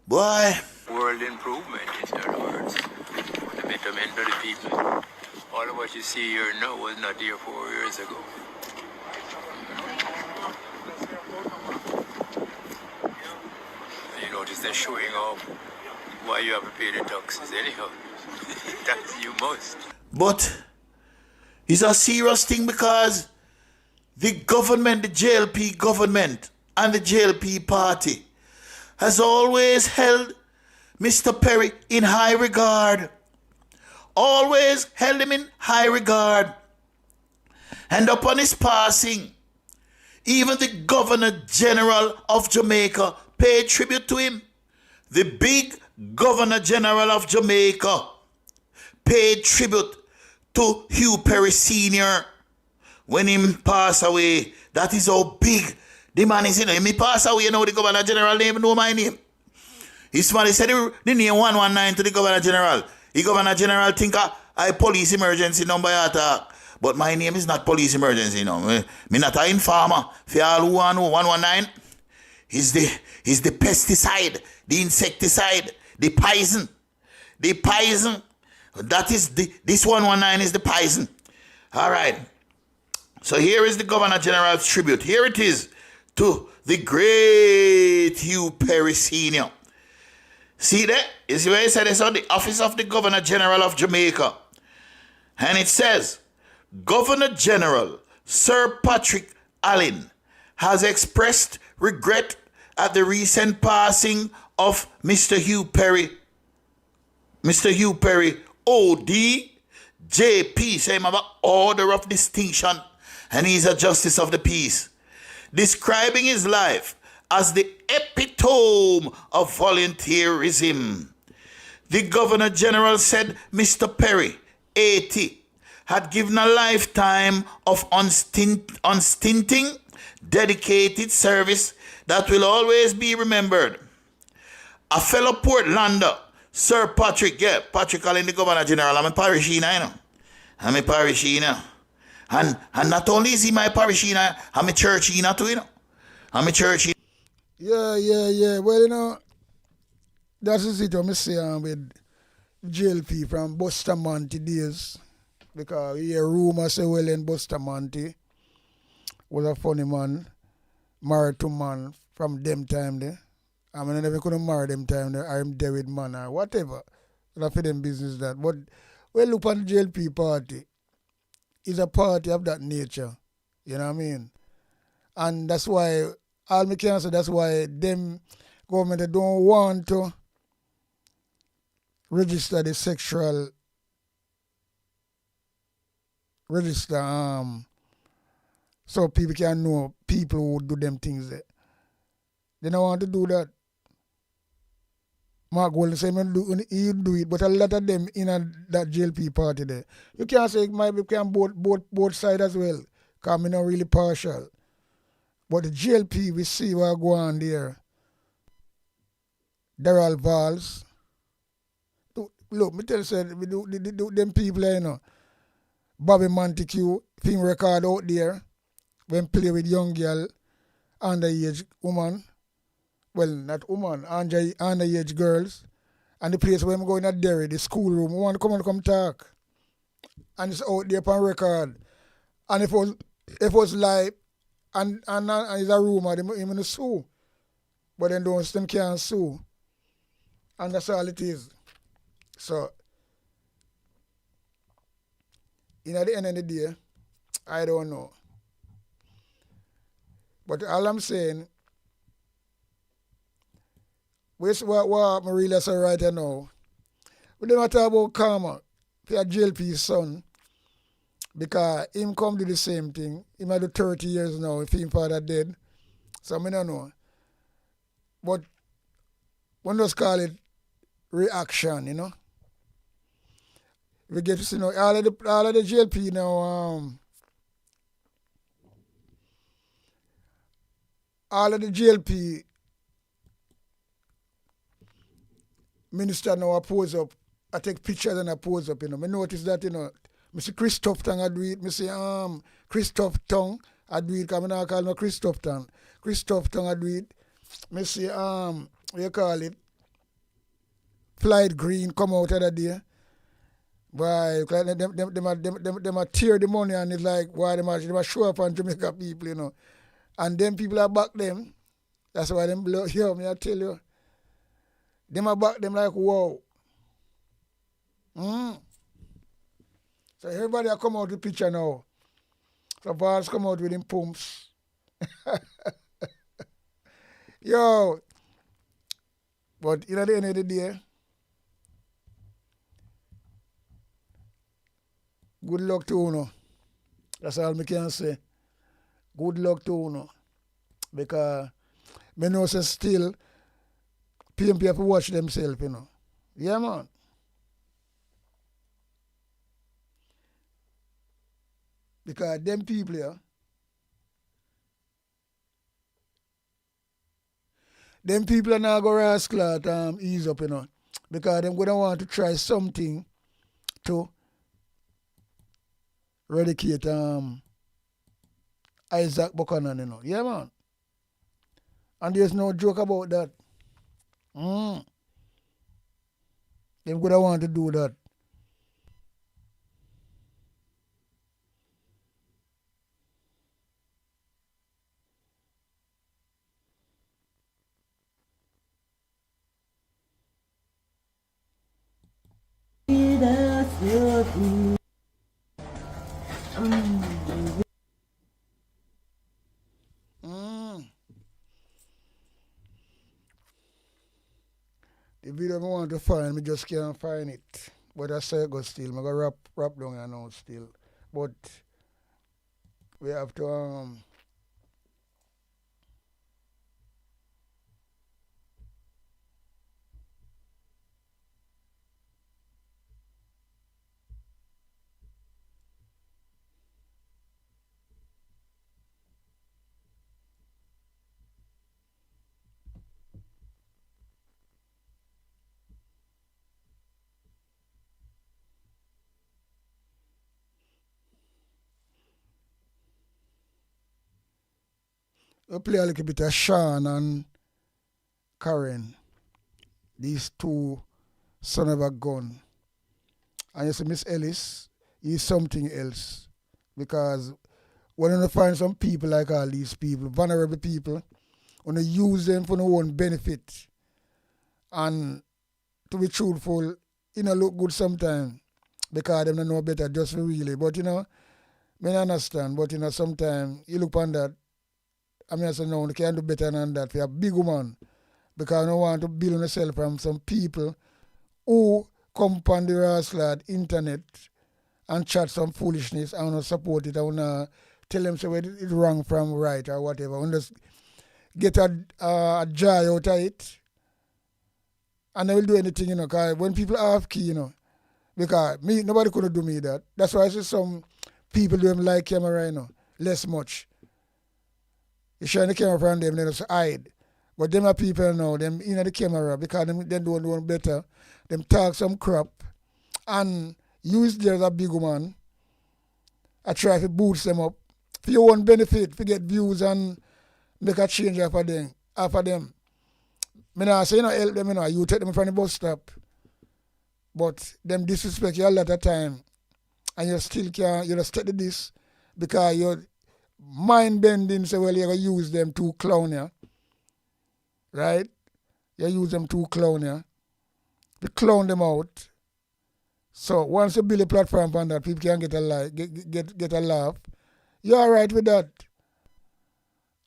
Boy. World improvement, in other words. The betterment of the people. All of what you see here now was not here 4 years ago. You notice they're showing off why you have to pay the taxes anyhow. That's you must. But it's a serious thing because the government, the JLP government and the JLP party has always held Mr. Perry in high regard. Always held him in high regard. And upon his passing, even the Governor General of Jamaica paid tribute to him. The big Governor General of Jamaica paid tribute to Hugh Perry Sr. when he passed away. That is how big the man is. When he passed away, the Governor General didn't even know my name. His man said the name 119 to the Governor General. The Governor General think I police emergency number attack. But my name is not police emergency, Me not an informer. For all who know 119 is the pesticide, the insecticide, the poison. The poison. That is this 119 is the poison. All right. So here is the Governor General's tribute. Here it is to the great Hugh Perry Sr. See that? You see where it said it's on the office of the Governor General of Jamaica. And it says, Governor General Sir Patrick Allen has expressed regret at the recent passing of Mr. Hugh Perry. Mr. Hugh Perry, OD, JP, say him have an order of distinction, and he's a justice of the peace, describing his life as the epitome of volunteerism. The Governor General said Mr. Perry, 80, had given a lifetime of unstinting, dedicated service that will always be remembered. A fellow Portlander, Sir Patrick, Patrick Allen, the Governor General, I'm a parishioner, you know. I'm a parishioner. And not only is he my parishioner, I'm a churchioner too, you know. I'm a churchioner. Yeah. Well, you know, that's it what I say with JLP from Bustamante days. Because we hear rumors say, well, in Bustamante was a funny man, married to man from them time there. I mean, I never couldn't marry them time there. I'm there with man or whatever. That's for them business that. But we look on the JLP party. It's a party of that nature. You know what I mean? And that's why, all me can say, that's why them government they don't want to register the sexual register so people can know people who do them things there. They don't want to do that. Mark Golden say he do it, but a lot of them in that JLP party there. You can't say it might be both sides as well, because I'm not really partial. But the JLP, we see what go on there. Daryl Valls. Look, me tell you, we do them people, you know. Bobby Montague, film record out there, when play with young girl, underage woman. Well, not woman, underage girls. And the place where I'm going at Derry, the schoolroom, we want to come talk. And it's out there on record. And if it was live, and it's a rumor, they even to sue. But then them can't sue. And that's all it is. So, at the end of the day, I don't know. But all I'm saying, what I realize right now, we don't talk about karma for JLP's son, because him come do the same thing. He might do 30 years now if his father dead. So I don't know. But one just call it reaction, you know. We get to see now all of the JLP now all of the JLP minister now pose up. I take pictures and I pose up, you know. I notice that, you know, I see Christoph Tong I do it. I see Christoph Tong I do it, because I don't call no Christoph Tong. Christoph Tong I do it. I see what you call it? Flight Green come out of the day. Why? Them a tear the money, and it's like, why them a show up on Jamaica people, you know. And them people are back them. That's why them blow, yo, me I tell you. Them are back them like, wow. So everybody are come out with picture now. So Vars come out with him pumps. Yo. But at the end of the day, good luck to you. That's all I can say. Good luck to you. Because I know say still PMP have to watch themselves, you know. Yeah, man. Because them people here, them people are not going to rascal ease up, you know. Because they're going to want to try something to eradicate Isaac Buchanan, you know. Yeah, man. And there's no joke about that. They're going to want to do that. The video I want to find, me just can't find it. But I say go still. I'm going to rap down here now still. But we have to we play a little bit of Sean and Karen. These two son of a gun. And you see Miss Ellis is something else. Because when you find some people like all these people, vulnerable people, when you use them for their own benefit. And to be truthful, it don't look good sometimes. Because they don't know better just for really. But I understand. But sometimes you look on that. I say no, you can't do better than that for a big woman. Because I don't want to build on yourself from some people who come on the Rasslad internet and chat some foolishness. I want to support it. I want to tell them so it's wrong from right or whatever. I want to just get a joy out of it. And I will do anything, because when people have key, because nobody could do me that. That's why I see some people do them like camera, less much. You shine the camera from them, they just hide. But them are people now, them in the camera, because they don't know better. Them talk some crap and use there as a big woman. I try to boost them up for your own benefit, to get views and make a change after them. I not say help them, you take them from the bus stop. But them disrespect you a lot of time. And you still can't, you just take this because you're mind bending, say, well, you're going to use them to clown you. Right? You use them to clown you. You clown them out. So once you build a platform on that, people can get a laugh. You're all right with that.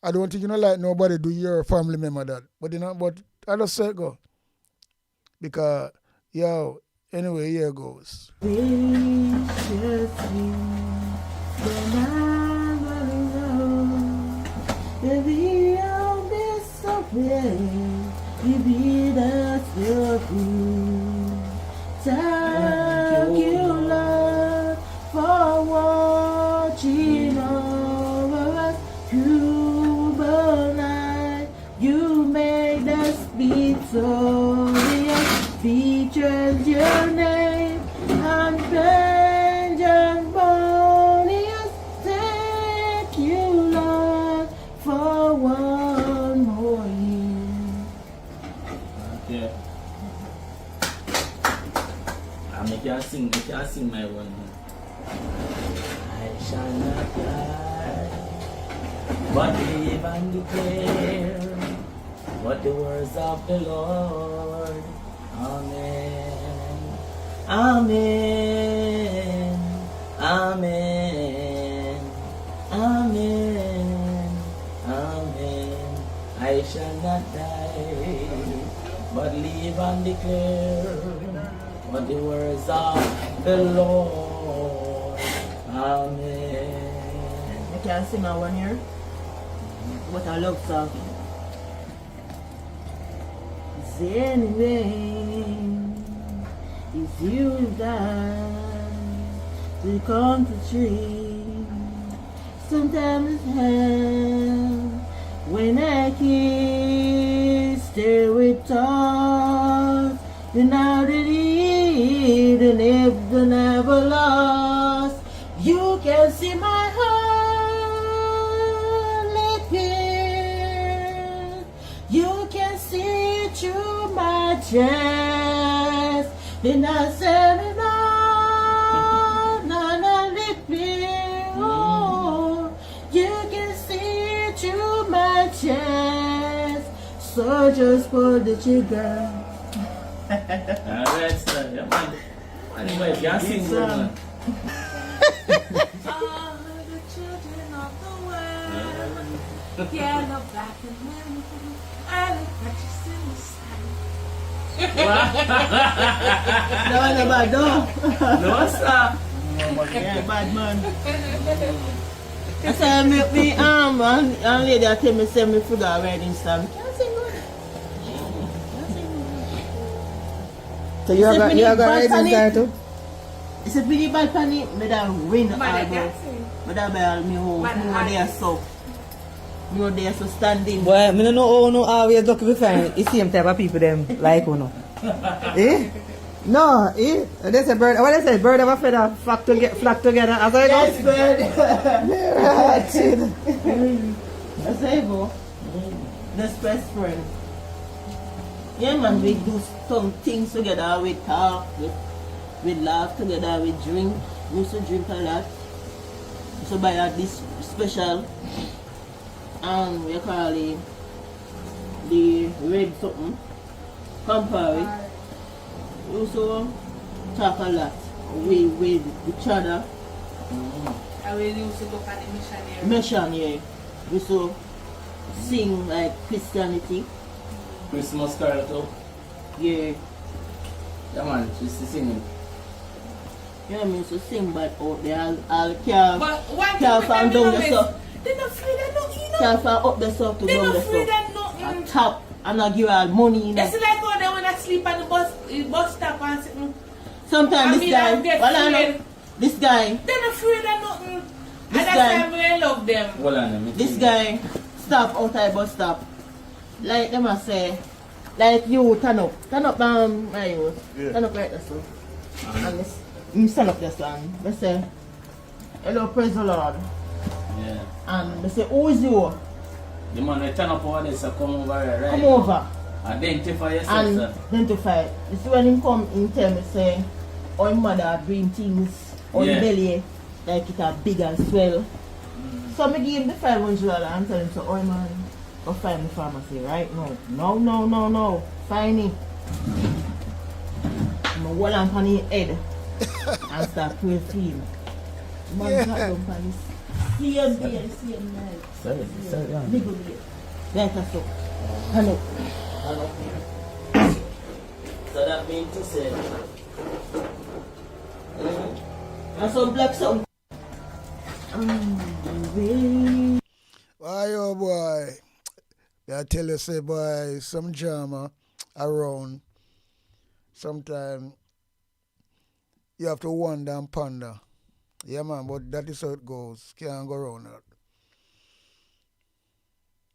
I don't think like nobody do your family member that. But I just say go. Because, anyway, here goes. Baby, I'll be so brave. You be the therapy. Thank you, Lord, for watching over us. Cuba night, you made us victorious. Features your name and vengeance bonus. Thank you, Lord, for one more year. Okay. I can't sing my one. I shall not die, but live and declare what the words of the Lord. Amen. Amen. Amen. Amen. Amen. I shall not die, but live and declare what the words of the Lord. Amen. I can't sing my one here, but I love song. Anyway, it's you that to come to tree. Sometimes it's hell when I kiss stay with thoughts. You're not ready, the never lost. You can see my heart like this. You can see through my chest. Then I said, no, let me. Oh, you can see through my chest. So just pull the trigger. Alright, sir. Yeah, man. Anyway, you can sing good, man. All the children of the world, yellow, black, and blue, early purchase in the sun. No, no, bad, no. No, sir. Yeah, bad man. I said, me, and lady, I tell me, say me forgot riding stamp. So you have got riding style too? It's a pretty bad penny, me da win all about. Me da buy all me home, me know there so. Me know there so standing. Boy, me don't know how no always lucky we find the same type of people them like you know. Eh? No, eh? They say bird, what they say, bird of a feather flock together as I go. Yes, bird. Yeah, shit. That's how you go. That's best friend. Yeah man, we do some things together, we talk, we laugh together, we drink. We used to drink a lot. We used to buy out this special, we call it the red something, Campari. We used to talk a lot with each other. And we used to go for the missionary. Mission, yeah. We used to sing like Christianity. Christmas carol too. Yeah. Yeah, man, just singing. Yeah, I mean, so sing but out there, I'll carve. But one Carve thing and down the stuff. they're not afraid of nothing, you know. Carve and up the stuff to They're down not the afraid stuff. of nothing. And tap and I give all money, you know. It's like how they when I sleep on the bus stop and sitting. Sometimes this guy, well, I know, this guy, they're not afraid of nothing. This And that's guy- why I love them. Hold on, this guy stop outside bus stop. Like them I say, like you turn up my youth, turn up like this one. And this, you stand up this one. They say, hello, praise the Lord. Yeah. And they say, who is you? The man they turn up over there, so come over here, right? Come over. Identify yourself, And sir. identify. You see when him come, him tell me say, oh mother bring things on Yeah. belly, like it a big and swell. So me give him the $500 and tell him, so oh man, go find the pharmacy right now. No. Find it. I'm hold on on his head and start praying to him. Man Yeah. got down on his same day, same night. Sorry, yeah. Niggle day. Like that so. Hand up. So that means to say, And some black song. Why, oh boy. I tell you, say, boy, some drama around. Sometimes you have to wonder and ponder. Yeah, man, but that is how it goes. Can't go around that.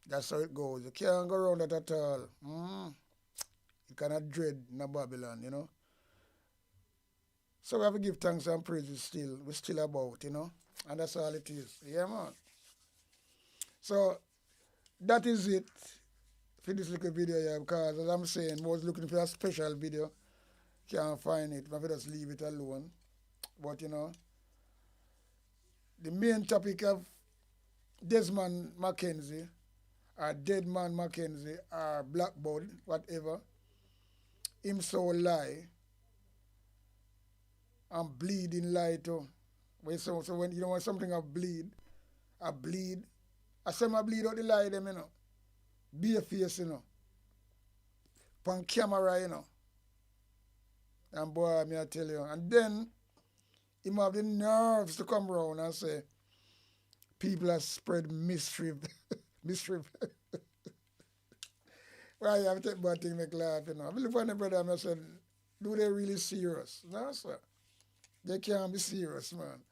That's how it goes. You can't go around that at all. You cannot dread in Babylon, you know. So we have to give thanks and praises still. We're still about, you know. And that's all it is. Yeah, man. So that is it for this little video here, because as I'm saying, I was looking for a special video. Can't find it. Maybe just leave it alone. But you know, the main topic of Desmond McKenzie, or Dead Man McKenzie, or Blackbird, whatever, him so lie and bleeding lie too. So when you know when something I bleed, I say I bleed out the lie them, you know. Be a face, you know. On camera, you know. And boy, me I tell you. And then he have the nerves to come around and say, people have spread mischief. Mischief. Well, you have to take bad thing make laugh, you know. I look for the brother and I said, do they really serious? No, sir. They can't be serious, man.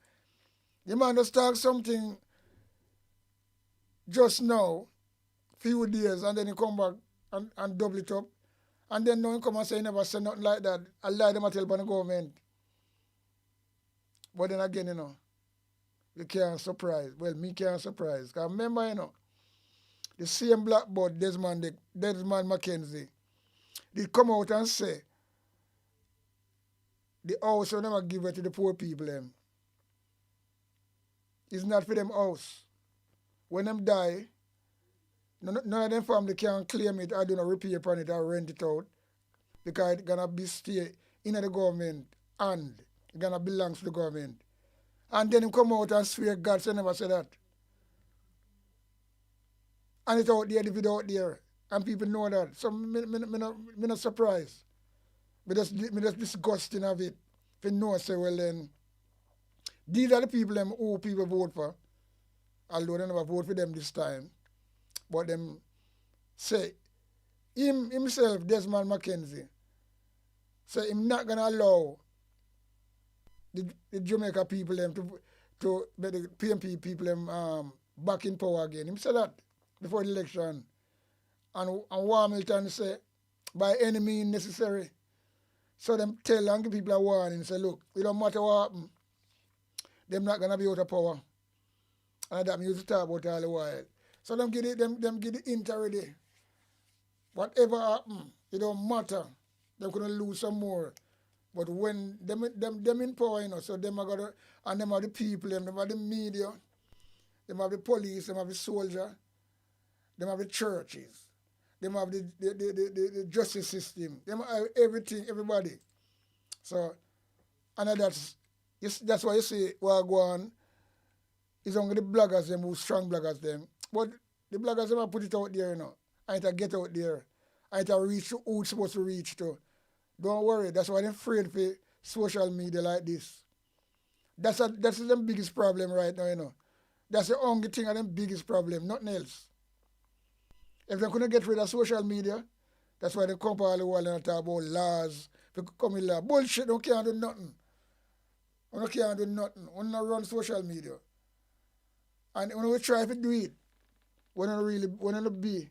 The man just talk something just now, few days, and then he come back and double it up. And then now he come and say he never said nothing like that. I lie them I tell by the government. But then again, you know, we can't surprise. Well, me can't surprise. Because remember, you know, the same Blackbird, Desmond McKenzie, they come out and say, the house will never give it to the poor people. Them. It's not for them house. When them die, none of them family can claim it or do not repair upon it or rent it out because it's going to be stay in the government hand. It's gonna belong to the government. And then him come out and swear God say never say that. And it's out there, the video out there. And people know that. So me not surprised. Me just disgusting of it. If you know say well then these are the people them who people vote for. Although they never vote for them this time. But them say himself, Desmond McKenzie, say him not gonna allow the Jamaica people them to the PMP people them back in power again. Him said that before the election. And Hamilton say by any means necessary. So them tell and give people a warning, say look, it don't matter what happen, them not gonna be out of power. And that music talk about all the while. So them give the hint already. Whatever happen, it don't matter. Them gonna lose some more. But when them in power, you know, so them are gonna, and them are the people, them are the media, them have the police, them have the soldier, them have the churches, them have the justice system, them have everything, everybody. So, and that's why you see what go on is only the bloggers them who strong bloggers them. But the bloggers them put it out there, you know. I to get out there. I to reach who it's supposed to reach to. Don't worry, that's why they're afraid for social media like this. That's the biggest problem right now, you know. That's the only thing of the biggest problem, nothing else. If they couldn't get rid of social media, that's why they come up all the world and talk about laws. If they come in law, bullshit, they can't do nothing. We can't do nothing. We don't run social media. And when we try to do it, we don't be.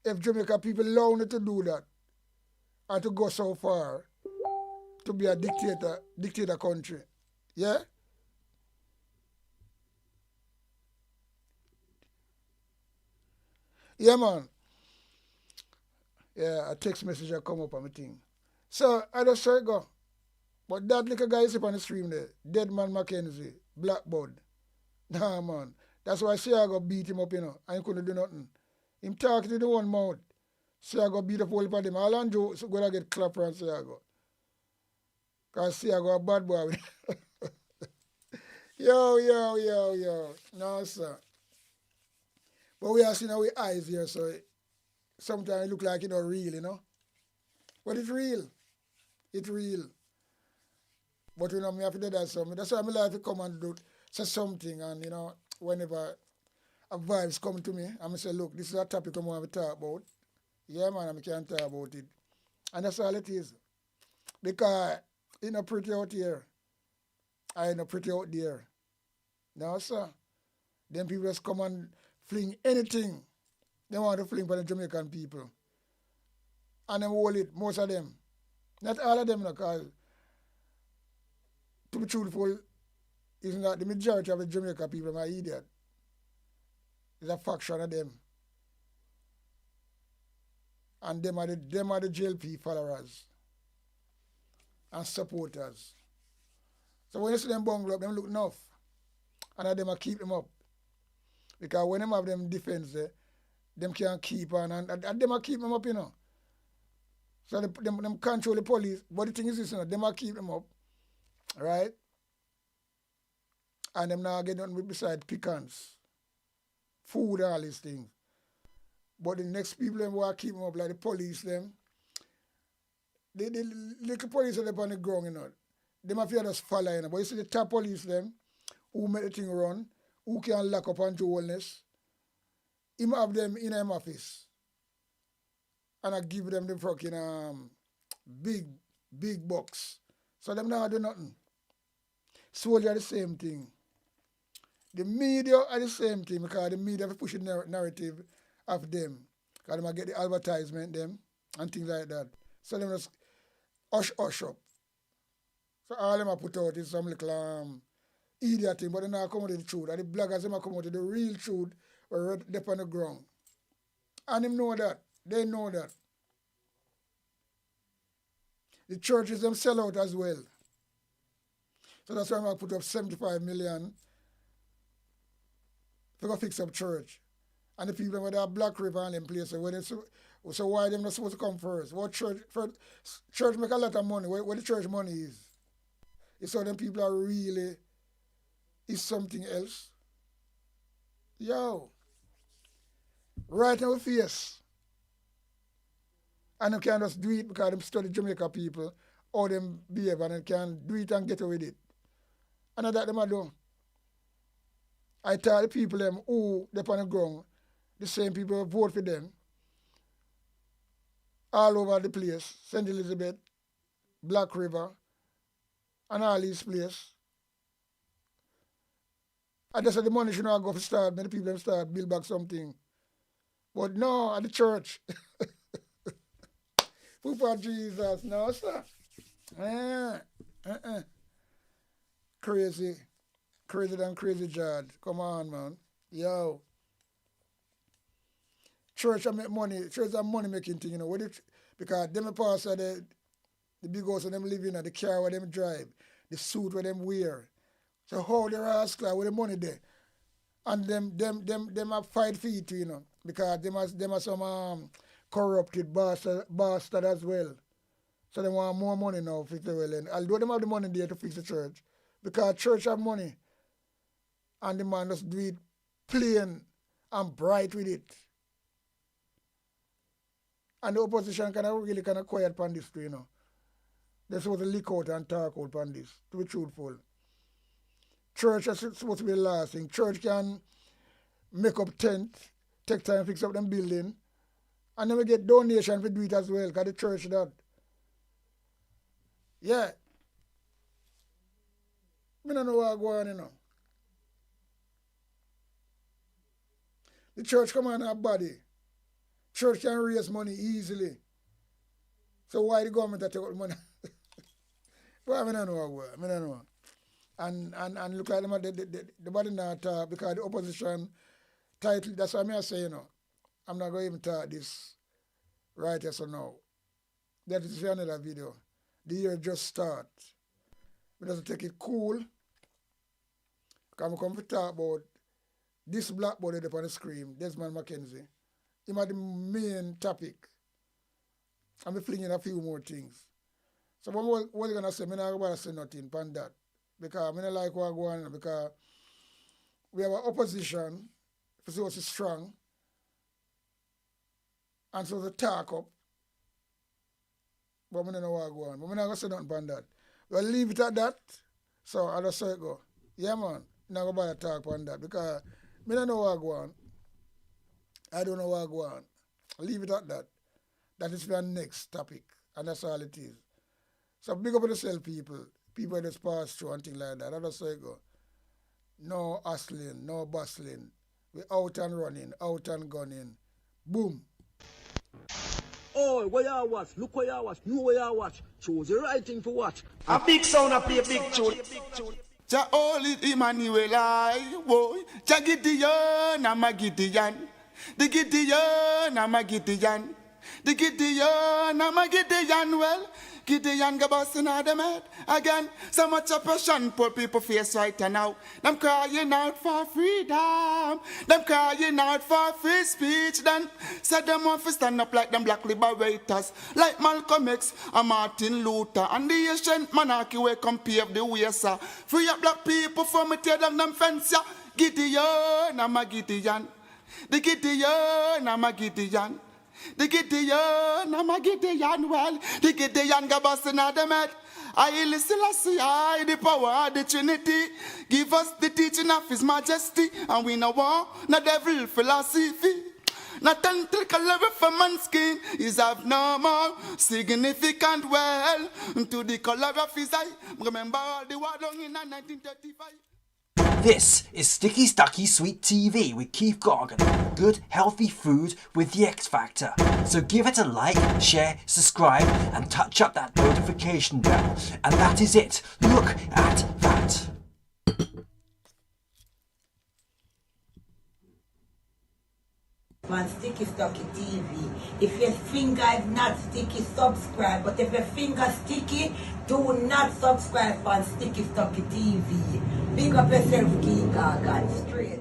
If Jamaica people allow you to do that, and to go so far, to be a dictator country. Yeah? Yeah, man. Yeah, a text message will come up on my thing. So, I just saw it go. But that little guy is up on the stream there. Deadman McKenzie, Blackbird. Nah, man. That's why I say I go beat him up, you know. And he couldn't do nothing. Him talking to the one mouth. Say I go beat up all of them. All and Joe so gonna get clapper and say I go. Cause say I go a bad boy. Yo. No, sir. But we are seeing our eyes here, so sometimes it look like it not real, you know. But it's real. It's real. But you know, me have to do that something. That's why I like to come and say something, and you know, whenever a vibes come to me, I'm say, look, this is a topic I want to talk about. Yeah, man, I can't talk about it. And that's all it is. Because it's not pretty out here. I ain't not pretty out there. No, sir. Then people just come and fling anything they want to fling for the Jamaican people. And them hold it, most of them. Not all of them, because to be truthful, is not the majority of the Jamaican people are idiot. It's a faction of them. And them are the JLP followers and supporters. So when you see them bungle up, them look enough. And them keep them up. Because when them have them defense there, them can't keep on and them keep them up, you know. So them control the police. But the thing is this, you know, them keep them up. Right? And them now get nothing besides pecans. Food and all these things. But the next people them who keep them up, like the police them, the little police are up on the ground, you know. Them have to just follow, you know. But you see the top police them, who make the thing run, who can lock up on wellness, him have them in him office. And I give them the fucking big box. So them now do nothing. Soldier the same thing. The media are the same thing, because the media have pushed the narrative of them. Because they get the advertisement them and things like that. So them just hush up. So all them are put out is some little idiot thing, but they not come out with the truth. And the bloggers them are come out with the real truth or right up on the ground. And them know that. They know that. The churches them sell out as well. So that's why I'm going to put up 75 million to go fix up church. And the people with that Black River and them places, so why them not supposed to come first? What church make a lot of money? Where the church money is? You saw them people are really is something else. Yo. Right now face. And you can just do it because them study Jamaica people, or them behave, and they can do it and get away with it. And that them I do. I tell the people them who they on the ground, the same people who vote for them, all over the place, St. Elizabeth, Black River, and all these places. I just said the money should not go for start, many people them start build back something. But no, at the church. For Jesus, no sir. Crazy. Crazy than crazy George. Come on, man. Yo. Church I make money. Church are money making thing, you know. Because them pastor the big house where them live in, the car where them drive, the suit where them wear. So how the rascal with the money there? And them have fight for it, you know. Because them are some corrupted bastard as well. So they want more money now to fix the well. And although them have the money there to fix the church, because church have money, and the man just do it plain and bright with it. And the opposition really kind of quiet upon this too, you know. They're supposed to leak out and talk out upon this, to be truthful. Church is supposed to be the last thing. Church can make up tent, take time to fix up them building, and then we get donation to do it as well, because the church that. Yeah. I don't know what go on, you know. The church come on our body. Church can raise money easily. So why the government take out money? Well, I don't know. I don't know. And look like them the body not talk because the opposition title, that's what I say, you know. I'm not going to even talk this right yes or no. That is for another video. The year just start. We just take it cool. Because I come to talk about this black body up on the screen, Desmond McKenzie. He had the main topic. I'm flinging a few more things. So what are you going to say? I'm not going to say nothing on that. Because I don't like what going on. Because we have an opposition, so it's strong. And so the talk up. But I don't know what going on. But I'm not going to say nothing on that. We'll leave it at that. So I'll just say it go. Yeah, man. I'm not going to talk on that. Because I don't know what going on. I don't know what going on. Leave it at that. That is the next topic. And that's all it is. So big up on yourself, people. People just pass through and things like that. I just say it go. No hustling, no bustling. We out and running, out and gunning. Boom. Oh, where you watch? Look where you watch. Know where you watch. Choose the right thing to watch. A big sound a play a big tune. Jah holy Emmanuel I boy. Jah Gideon and my Gideon. The Gideon and my Gideon. The Gideon and my Gideon. Well, Gideon go busting out them head again. So much oppression poor people face right now. Them crying out for freedom. Them crying out for free speech. Then said them want to stand up like them black liberators, like Malcolm X and Martin Luther and the ancient monarchy where come pave the way, sir. Free up black people from me tear down them fence, yeah. Gideon and my Gideon. The Gideon and my Gideon. The Gideon, I'm a Gideon, well, the Gideon go busting out them head. I listen, I the power of the Trinity. Give us the teaching of His Majesty, and we no want no devil philosophy. Not until level for man's skin is have no more significant well to the color of his eye. Remember all the war done in 1935. This is Sticky Stucky Sweet TV with Keith Gargan. Good, healthy food with the X Factor. So give it a like, share, subscribe, and touch up that notification bell. And that is it. Look at that. On Sticky Stucky TV. If your finger is not sticky, subscribe. But if your finger sticky, do not subscribe on Sticky Stucky TV. Big up yourself, Keith Gargan, straight.